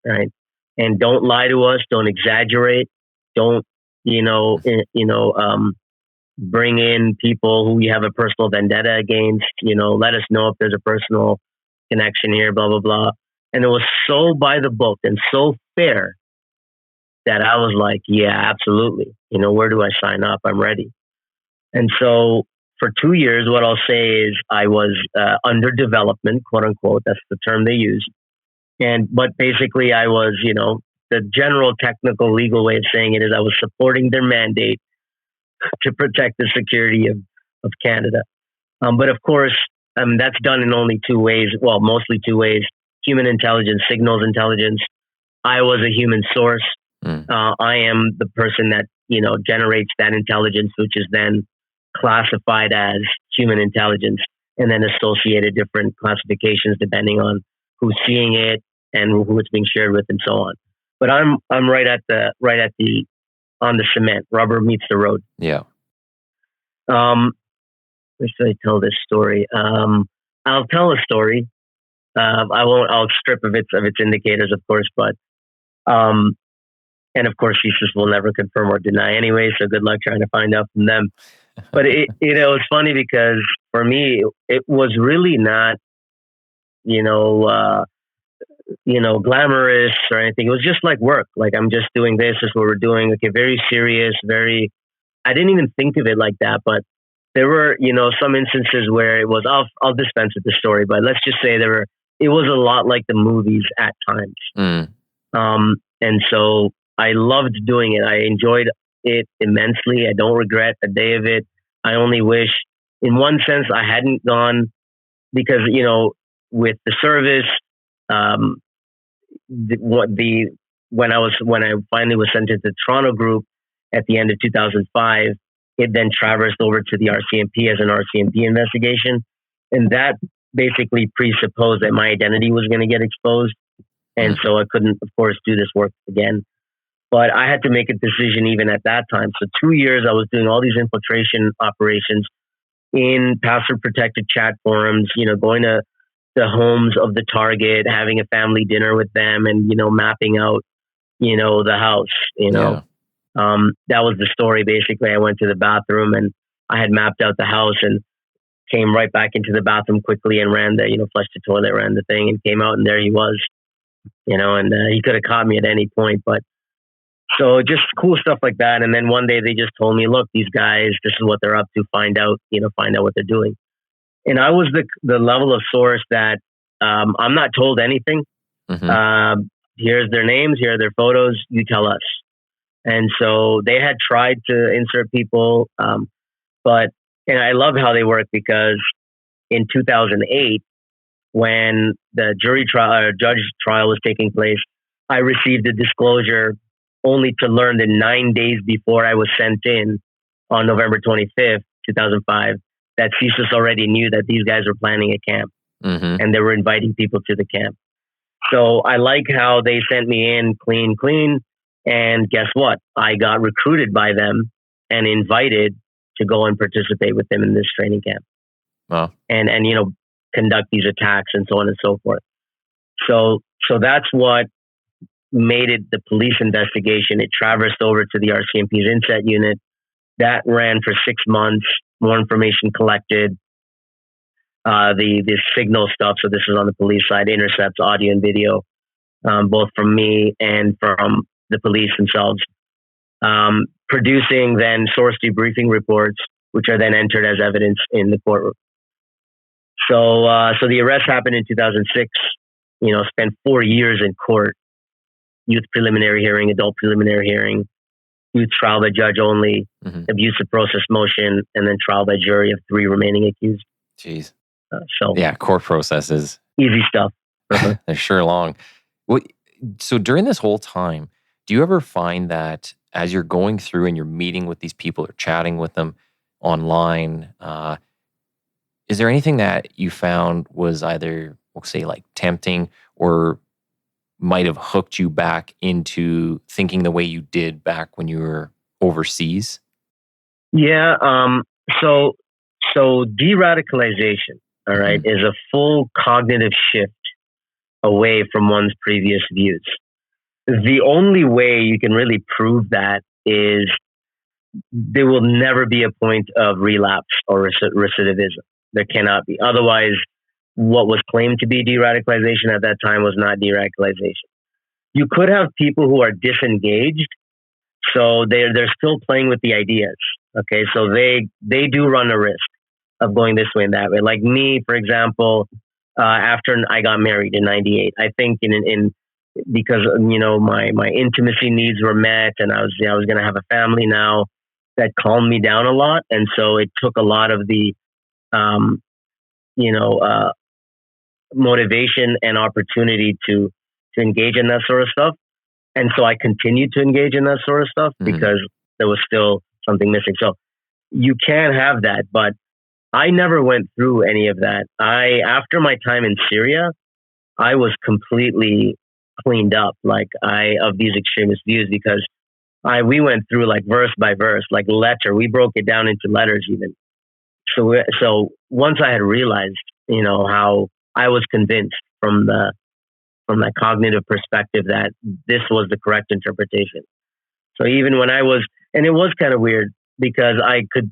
Right. And don't lie to us. Don't exaggerate. Don't, bring in people who you have a personal vendetta against. Let us know if there's a personal connection here, blah, blah, blah. And it was so by the book and so fair that I was like, yeah, absolutely. Where do I sign up? I'm ready. And so for 2 years, what I'll say is I was under development, quote unquote. That's the term they use. But basically I was, the general technical legal way of saying it is I was supporting their mandate to protect the security of Canada. But of course, that's done in only two ways. Well, mostly two ways: human intelligence, signals intelligence. I was a human source. I am the person that, generates that intelligence, which is then classified as human intelligence and then associated different classifications depending on who's seeing it and who it's being shared with and so on. But I'm right at the on the cement. Rubber meets the road. Yeah. Where should I tell this story? I'll tell a story. I'll strip of its indicators, of course, but and of course, CSIS will never confirm or deny anyway. So good luck trying to find out from them. But it's funny because for me, it was really not, glamorous or anything. It was just like work. Like, I'm just doing this is what we're doing. Okay, very serious, I didn't even think of it like that, but there were, some instances where it was, I'll dispense with the story, but let's just say it was a lot like the movies at times. And so I loved doing it. I enjoyed it immensely. I don't regret a day of it. I only wish, in one sense, I hadn't gone because, with the service, when I finally was sent into the Toronto group at the end of 2005, it then traversed over to the RCMP as an RCMP investigation. And that basically presupposed that my identity was going to get exposed. And so I couldn't, of course, do this work again. But I had to make a decision even at that time. So 2 years I was doing all these infiltration operations in password protected chat forums, going to the homes of the target, having a family dinner with them and, mapping out, the house. Yeah. That was the story. Basically, I went to the bathroom and I had mapped out the house and came right back into the bathroom quickly and ran flushed the toilet, ran the thing and came out and there he was, and he could have caught me at any point. But so just cool stuff like that. And then one day they just told me, look, these guys, this is what they're up to. Find out what they're doing. And I was the level of source that I'm not told anything. Mm-hmm. Here's their names, here are their photos, you tell us. And so they had tried to insert people, and I love how they work because in 2008, when the judge trial was taking place, I received a disclosure only to learn that 9 days before I was sent in on November 25th, 2005, that CSIS already knew that these guys were planning a camp and they were inviting people to the camp. So I like how they sent me in clean. And guess what? I got recruited by them and invited to go and participate with them in this training camp. Wow. And conduct these attacks and so on and so forth. So that's what made it the police investigation. It traversed over to the RCMP's INSET unit. That ran for 6 months. More information collected. The signal stuff. So this is on the police side, intercepts, audio and video, both from me and from the police themselves. Producing then source debriefing reports, which are then entered as evidence in the courtroom. So the arrest happened in 2006. Spent 4 years in court. Youth preliminary hearing, adult preliminary hearing, youth trial by judge only, abuse of process motion, and then trial by jury of 3 remaining accused. Jeez. Yeah, court processes. Easy stuff. They're sure long. So during this whole time, do you ever find that as you're going through and you're meeting with these people or chatting with them online, is there anything that you found was either, we'll say, like tempting or might have hooked you back into thinking the way you did back when you were overseas? Yeah. So de-radicalization, all right, is a full cognitive shift away from one's previous views. The only way you can really prove that is there will never be a point of relapse or recidivism. There cannot be. Otherwise, what was claimed to be de-radicalization at that time was not de-radicalization. You could have people who are disengaged, so they're still playing with the ideas. Okay, so they do run a risk of going this way and that way. Like me, for example, after I got married in '98, I think because my intimacy needs were met and I was going to have a family now, that calmed me down a lot, and so it took a lot of the motivation and opportunity to engage in that sort of stuff. And so I continued to engage in that sort of stuff because there was still something missing. So you can have that, but I never went through any of that. After my time in Syria, I was completely cleaned up, of these extremist views, because we went through like verse by verse, like letter. We broke it down into letters even. So once I had realized, how I was convinced from that cognitive perspective that this was the correct interpretation. So even when and it was kind of weird because I could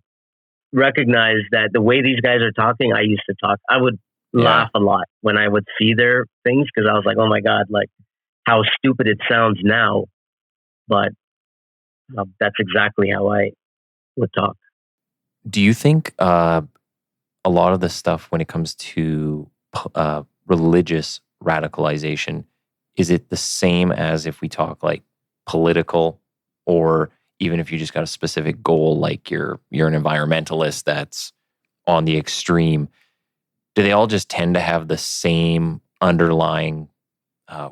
recognize that the way these guys are talking, I used to talk. I would laugh a lot when I would see their things because I was like, oh my God, like how stupid it sounds now. But that's exactly how I would talk. Do you think a lot of the stuff when it comes to religious radicalization, is it the same as if we talk like political, or even if you just got a specific goal, like you're an environmentalist that's on the extreme? Do they all just tend to have the same underlying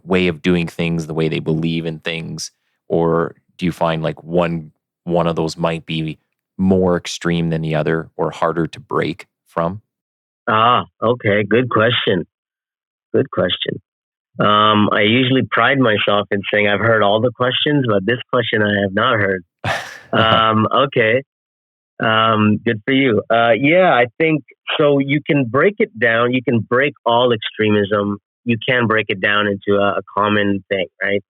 way of doing things, the way they believe in things, or do you find like one of those might be more extreme than the other or harder to break from? Okay. Good question. I usually pride myself in saying I've heard all the questions, but this question I have not heard. Okay. Good for you. Yeah, I think so. You can break it down. You can break all extremism. You can break it down into a common thing, right?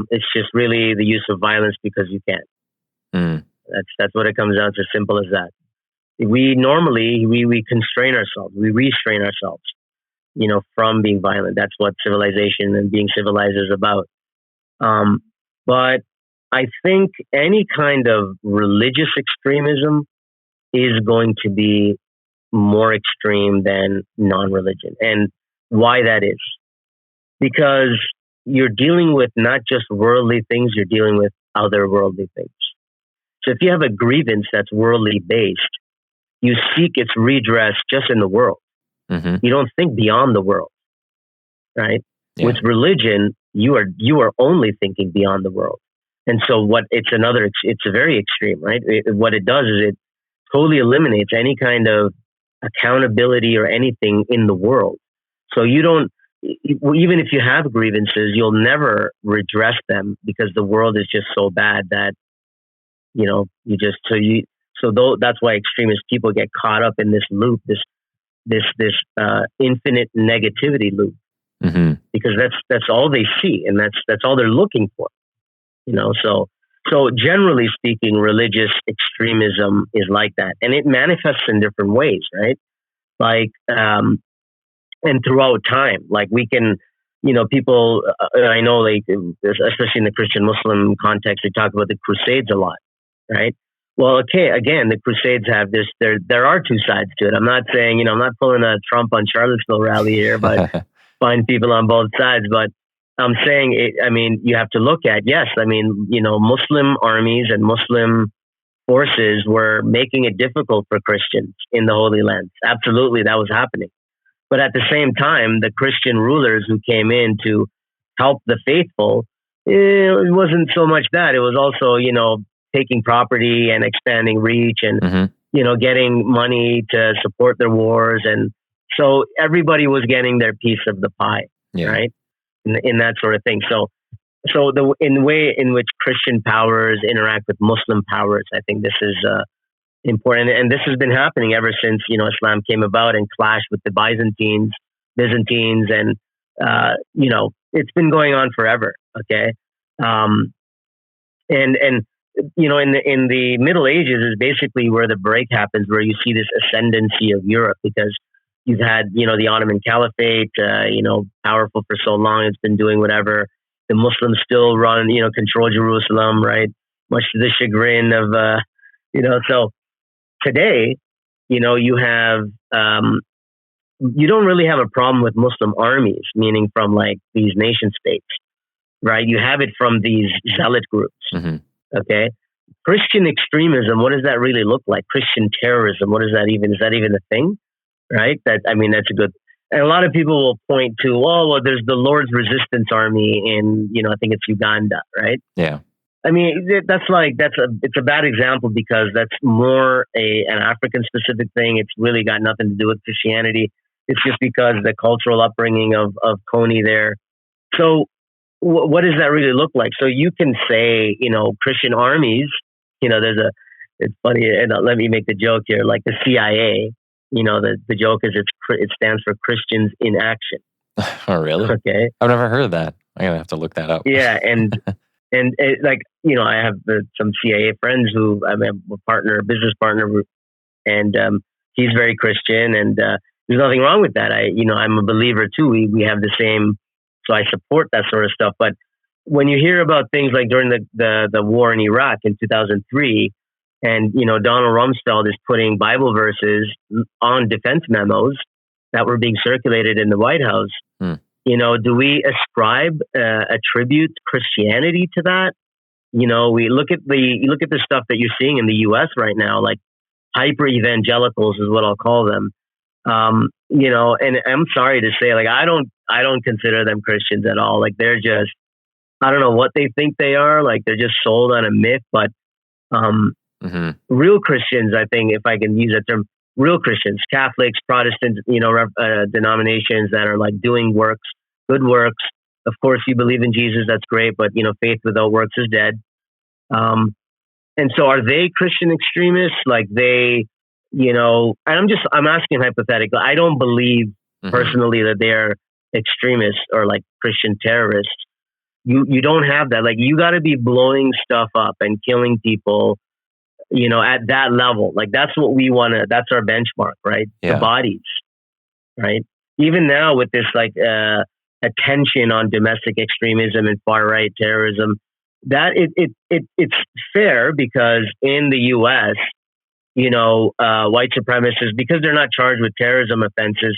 It's just really the use of violence because you can. Mm. That's what it comes down to. Simple as that. We normally we constrain ourselves. We restrain ourselves, from being violent. That's what civilization and being civilized is about. But I think any kind of religious extremism is going to be more extreme than non-religion. And why that is? Because you're dealing with not just worldly things, you're dealing with otherworldly things. So if you have a grievance that's worldly based, you seek its redress just in the world. Mm-hmm. You don't think beyond the world, right? Yeah. With religion, you are only thinking beyond the world. And so it's a very extreme, right? What it does is it totally eliminates any kind of accountability or anything in the world. So you don't, even if you have grievances, you'll never redress them because the world is just so bad that, that's why extremist people get caught up in this loop, this infinite negativity loop, mm-hmm. because that's all they see, and that's all they're looking for, So generally speaking, religious extremism is like that, and it manifests in different ways, right? Like, and throughout time, like we can, people, I know, like, especially in the Christian Muslim context, we talk about the Crusades a lot, right? Well, okay, again, the Crusades have this, there are two sides to it. I'm not saying, I'm not pulling a Trump on Charlottesville rally here, but find people on both sides. But I'm saying, you have to look at, yes, Muslim armies and Muslim forces were making it difficult for Christians in the Holy Lands. Absolutely, that was happening. But at the same time, the Christian rulers who came in to help the faithful, it wasn't so much that. It was also, taking property and expanding reach and, mm-hmm. Getting money to support their wars. And so everybody was getting their piece of the pie, right? In that sort of thing. So in the way in which Christian powers interact with Muslim powers, I think this is important. And this has been happening ever since, Islam came about and clashed with the Byzantines, and, it's been going on forever. Okay. In the Middle Ages is basically where the break happens, where you see this ascendancy of Europe, because you've had, the Ottoman Caliphate, powerful for so long. It's been doing whatever. The Muslims still run, control Jerusalem, right? Much to the chagrin of, so today, you have, you don't really have a problem with Muslim armies, meaning from like these nation states, right? You have it from these zealot groups. Mm-hmm. Okay. Christian extremism, what does that really look like? Christian terrorism, is that even a thing? Right? That's a good, and a lot of people will point to, there's the Lord's Resistance Army in, I think it's Uganda, right? Yeah. It's a bad example because that's more an African specific thing. It's really got nothing to do with Christianity. It's just because the cultural upbringing of Coney there. So what does that really look like? So you can say, Christian armies, it's funny, and let me make the joke here, like the CIA, the joke is it stands for Christians in Action. Oh, really? Okay. I've never heard of that. I'm going to have to look that up. Yeah. And I have some CIA friends who I'm a business partner, and he's very Christian, and there's nothing wrong with that. I'm a believer too. We have the same, so I support that sort of stuff. But when you hear about things like during the war in Iraq in 2003, and Donald Rumsfeld is putting Bible verses on defense memos that were being circulated in the White House. Do we attribute Christianity to that? We look at the stuff that you're seeing in the U.S. right now, like hyper evangelicals is what I'll call them. And I'm sorry to say, like, I don't consider them Christians at all. Like, they're just, I don't know what they think they are. Like, they're just sold on a myth. But real Christians, I think, if I can use that term, real Christians, Catholics, Protestant, denominations that are like doing works good works. Of course, you believe in Jesus, that's great, but faith without works is dead. And so are they Christian extremists? Like they, and I'm asking hypothetically. I don't believe personally that they're extremists or like Christian terrorists. You don't have that. Like you got to be blowing stuff up and killing people, at that level. Like that's what we want to, that's our benchmark, right? Yeah. The bodies, right? Even now with this like attention on domestic extremism and far right terrorism, that it's fair because in the U.S., white supremacists, because they're not charged with terrorism offenses,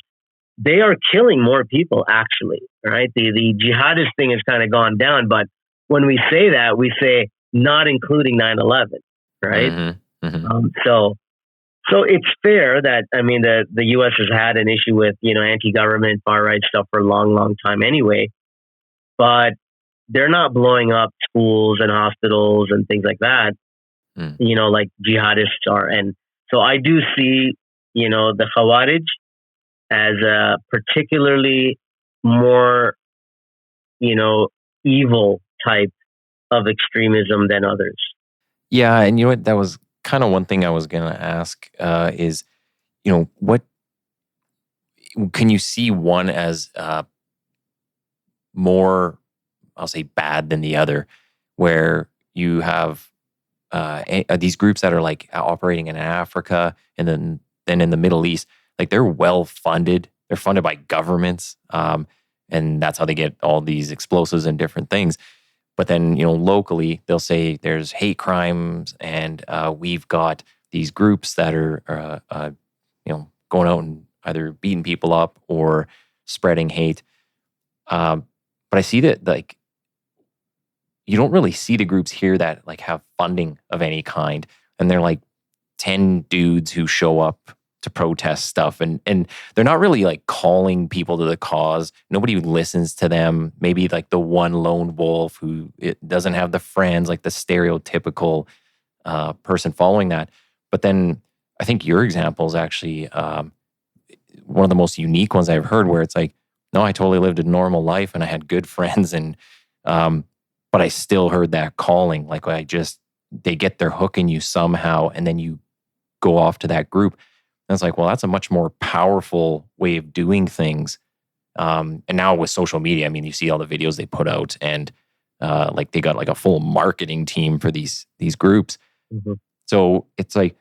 they are killing more people actually, right? The jihadist thing has kind of gone down, but when we say that, we say not including 9/11, right? So it's fair that, the U.S. has had an issue with, anti-government, far-right stuff for a long, long time anyway, but they're not blowing up schools and hospitals and things like that, like jihadists are. And so I do see, the Khawarij as a particularly more, evil type of extremism than others. Yeah, and you know what? That was kind of one thing I was going to ask is, what can you see one as more, I'll say, bad than the other, where you have these groups that are like operating in Africa and then in the Middle East, like they're well funded. They're funded by governments, and that's how they get all these explosives and different things. But then, locally, they'll say there's hate crimes, and we've got these groups that are, going out and either beating people up or spreading hate. But I see that, like, you don't really see the groups here that like have funding of any kind, and they're like 10 dudes who show up to protest stuff, and they're not really like calling people to the cause. Nobody listens to them. Maybe like the one lone wolf who it doesn't have the friends, like the stereotypical person following that. But then I think your example is actually one of the most unique ones I've heard, where it's like, no, I totally lived a normal life and I had good friends, and but I still heard that calling. Like they get their hook in you somehow, and then you go off to that group. And it's like, well, that's a much more powerful way of doing things. And now with social media, you see all the videos they put out, and like they got like a full marketing team for these groups. So it's like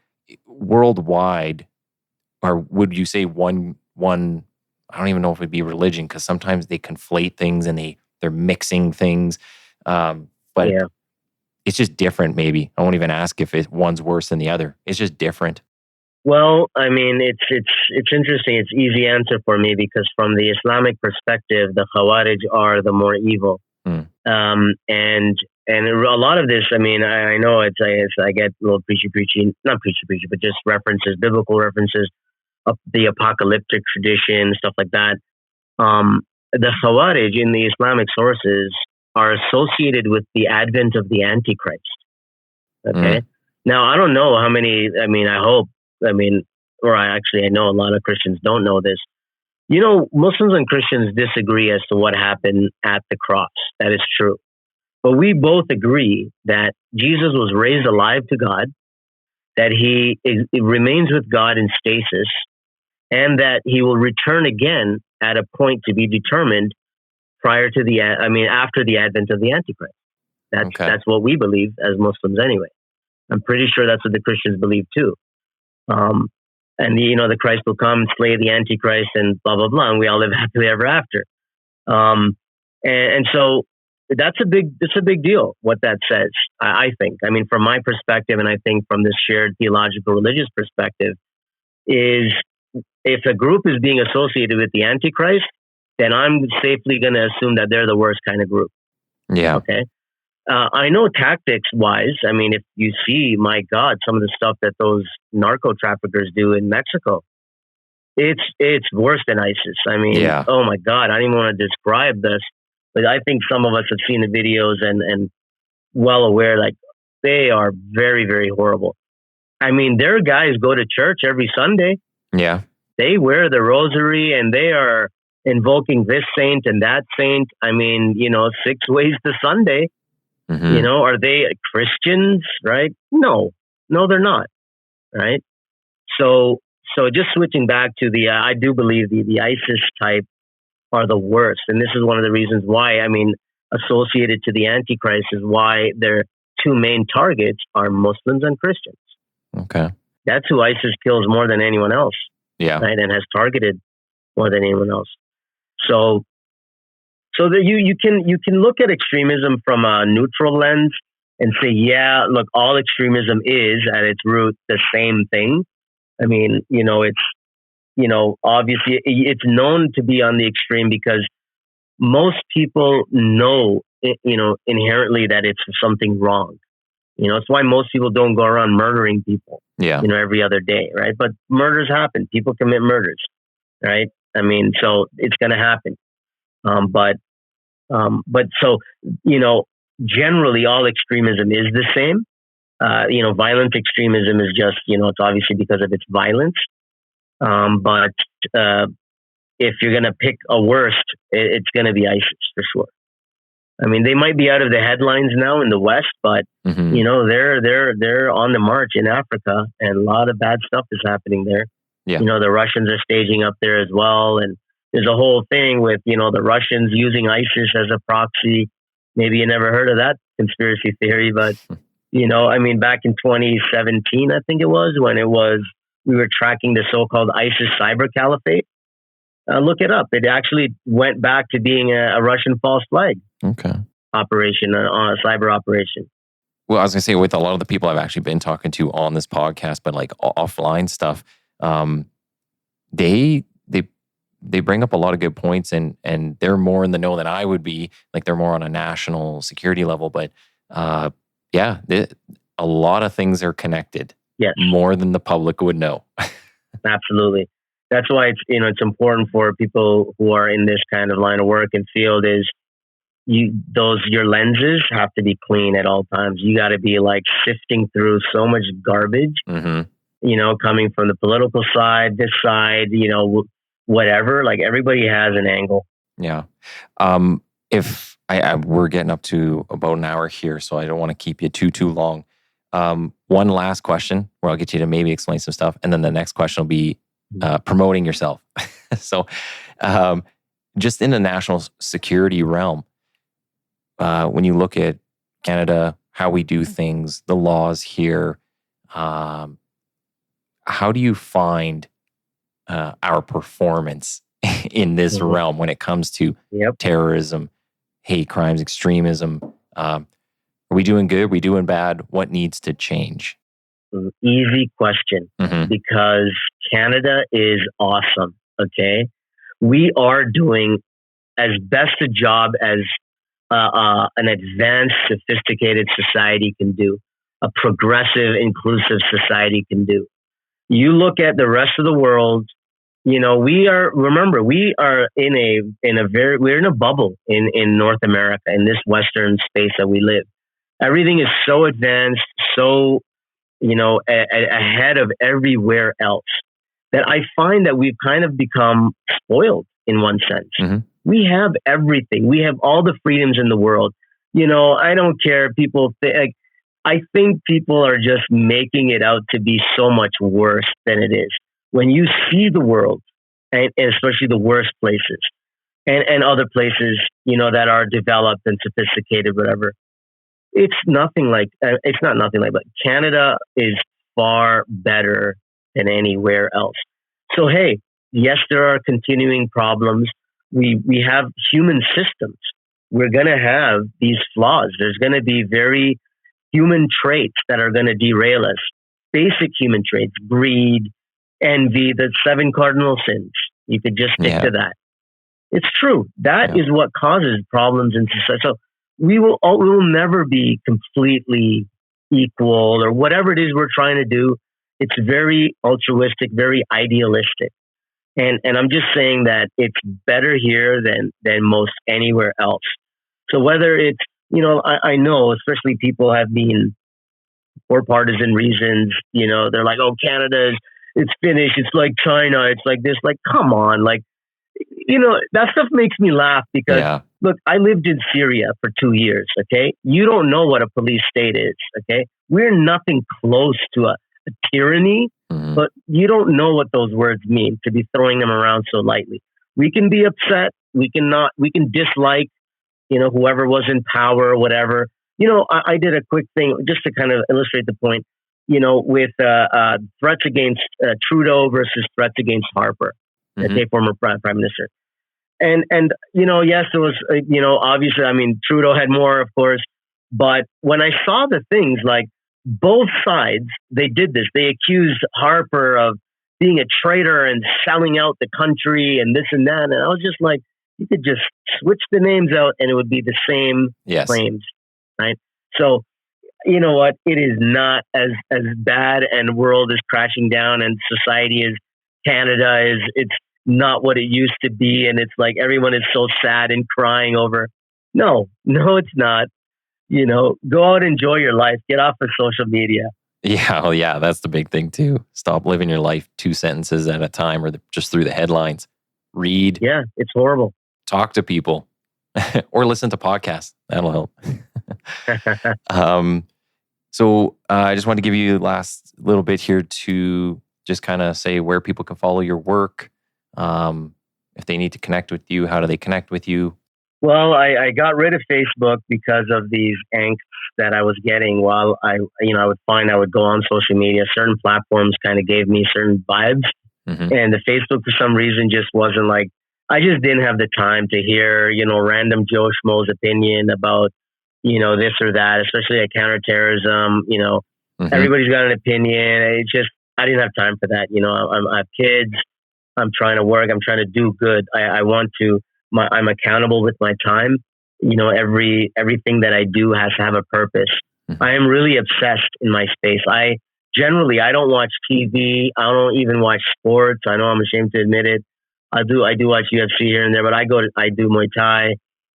worldwide, or would you say one? I don't even know if it'd be religion, because sometimes they conflate things and they're mixing things. But yeah, it's just different. Maybe I won't even ask if one's worse than the other. It's just different. Well, it's interesting. It's easy answer for me because from the Islamic perspective, the Khawarij are the more evil. And a lot of this, I know it's I get a little not preachy, but just references, biblical references of the apocalyptic tradition, stuff like that. The Khawarij in the Islamic sources are associated with the advent of the Antichrist. Okay. Now, I don't know how many, I hope, I know a lot of Christians don't know this. Muslims and Christians disagree as to what happened at the cross. That is true. But we both agree that Jesus was raised alive to God, that he remains with God in stasis, and that he will return again at a point to be determined after the advent of the Antichrist. That's what we believe as Muslims anyway. I'm pretty sure that's what the Christians believe too. And the Christ will come, slay the Antichrist, and blah, blah, blah, and we all live happily ever after. And so that's a big deal, what that says, I think. From my perspective, and I think from this shared theological religious perspective, is if a group is being associated with the Antichrist, then I'm safely going to assume that they're the worst kind of group. Yeah. Okay. I know tactics wise, if you see, my God, some of the stuff that those narco traffickers do in Mexico, it's worse than ISIS. Oh my God, I don't even want to describe this, but I think some of us have seen the videos and well aware, like they are very, very horrible. Their guys go to church every Sunday. Yeah. They wear the rosary and they are invoking this saint and that saint. I mean, 6 ways to Sunday. Mm-hmm. Are they Christians, right? No, they're not, right? So just switching back to I do believe the ISIS type are the worst. And this is one of the reasons why, associated to the Antichrist is why their two main targets are Muslims and Christians. Okay. That's who ISIS kills more than anyone else. Yeah. Right. And has targeted more than anyone else. So that you can look at extremism from a neutral lens and say, yeah, look, all extremism is at its root the same thing. I mean, it's, obviously it's known to be on the extreme because most people know, inherently that it's something wrong. It's why most people don't go around murdering people, every other day, right? But murders happen. People commit murders, right? I mean, so it's going to happen. But so, generally all extremism is the same. Violent extremism is just, it's obviously because of its violence. But if you're going to pick a worst, it's going to be ISIS for sure. I mean, they might be out of the headlines now in the West, but Mm-hmm. they're on the march in Africa, and a lot of bad stuff is happening there. Yeah. The Russians are staging up there as well, and there's a whole thing with the Russians using ISIS as a proxy. Maybe you never heard of that conspiracy theory, but back in 2017, I think it was when we were tracking the so-called ISIS cyber caliphate. Look it up. It actually went back to being a Russian false flag operation, a cyber operation. Well, I was going to say, with a lot of the people I've actually been talking to on this podcast, but like offline stuff, they bring up a lot of good points, and they're more in the know than I would be. Like, they're more on a national security level, but a lot of things are connected. Yes, more than the public would know. Absolutely. That's why it's important for people who are in this kind of line of work and field is your lenses have to be clean at all times. You got to be like sifting through so much garbage, coming from the political side, this side, whatever. Like, everybody has an angle. Yeah. If we're getting up to about an hour here, so I don't want to keep you too long. One last question where I'll get you to maybe explain some stuff, and then the next question will be promoting yourself. So, just in the national security realm, when you look at Canada, how we do things, the laws here, how do you find our performance in this realm when it comes to terrorism, hate crimes, extremism? Are we doing good? Are we doing bad? What needs to change? Easy question, because Canada is awesome. Okay. We are doing as best a job as an advanced, sophisticated society can do, a progressive, inclusive society can do. You look at the rest of the world, we are we're in a bubble in North America, in this Western space that we live. Everything is so advanced, so, ahead of everywhere else, that I find that we've kind of become spoiled in one sense. We have everything. We have all the freedoms in the world. I don't care. People I think people are just making it out to be so much worse than it is. When you see the world, and especially the worst places, and other places, that are developed and sophisticated, whatever, it's not nothing like, but Canada is far better than anywhere else. So, hey, yes, there are continuing problems. We have human systems. We're going to have these flaws. There's going to be very human traits that are going to derail us. Basic human traits: greed, envy, the 7 cardinal sins. You could just stick to that. It's true. That is what causes problems in society. So we will never be completely equal, or whatever it is we're trying to do. It's very altruistic, very idealistic. And I'm just saying that it's better here than most anywhere else. So whether it's, I know, especially people have been, for partisan reasons, they're like, oh, Canada, it's finished. It's like China. It's like this. Like, come on. Like, that stuff makes me laugh because, Yeah. look, I lived in Syria for 2 years, okay? You don't know what a police state is, okay? We're nothing close to a tyranny, Mhm. but you don't know what those words mean to be throwing them around so lightly. We can be upset. We can dislike, whoever was in power or whatever. I did a quick thing just to kind of illustrate the point, with threats against Trudeau versus threats against Harper, Mhm. okay, former prime minister. And yes, there was, obviously, I mean, Trudeau had more, of course, but when I saw the things, like, both sides, they did this. They accused Harper of being a traitor and selling out the country and this and that. And I was just like, you could just switch the names out and it would be the same Yes. claims, right? So, you know what? It is not as bad, and the world is crashing down, and society is, Canada is, it's not what it used to be, and it's like everyone is so sad and crying over. No, it's not. Go out, enjoy your life, get off of social media. Yeah, well, yeah, that's the big thing too. Stop living your life 2 sentences at a time or just through the headlines. Read, Yeah, it's horrible. talk to people, or listen to podcasts. That'll help. So I just want to give you the last little bit here to just kind of say where people can follow your work. If they need to connect with you, how do they connect with you? Well, I got rid of Facebook because of these angst that I was getting while I would go on social media. Certain platforms kind of gave me certain vibes. Mhm. And the Facebook, for some reason, just wasn't like, I just didn't have the time to hear, random Joe Schmo's opinion about, this or that, especially at counterterrorism. Mhm. Everybody's got an opinion. It's just, I didn't have time for that. I have kids. I'm trying to work. I'm trying to do good. I'm accountable with my time. Everything that I do has to have a purpose. Mhm. I am really obsessed in my space. I don't watch TV. I don't even watch sports. I know I'm ashamed to admit it. I do watch UFC here and there, but I do Muay Thai,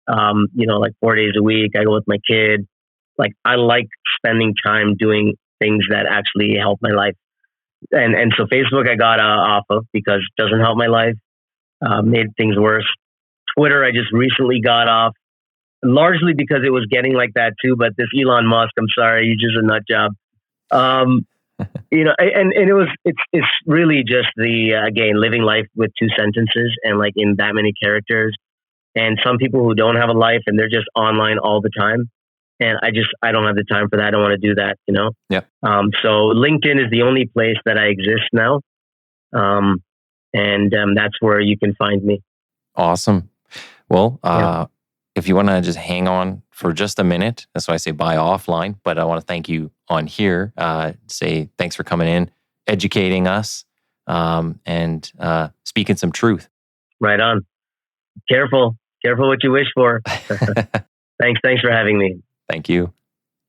like 4 days a week. I go with my kid. Like, I like spending time doing things that actually help my life. And so Facebook I got off of because it doesn't help my life, made things worse. Twitter I just recently got off, largely because it was getting like that too. But this Elon Musk, I'm sorry, he's just a nut job. It's really just again, living life with 2 sentences and like in that many characters. And some people who don't have a life and they're just online all the time. And I don't have the time for that. I don't want to do that, Yeah. So LinkedIn is the only place that I exist now. That's where you can find me. Awesome. Well, if you want to just hang on for just a minute, that's why I say bye offline, but I want to thank you on here, say thanks for coming in, educating us, and speaking some truth. Right on. Careful what you wish for. Thanks for having me. Thank you.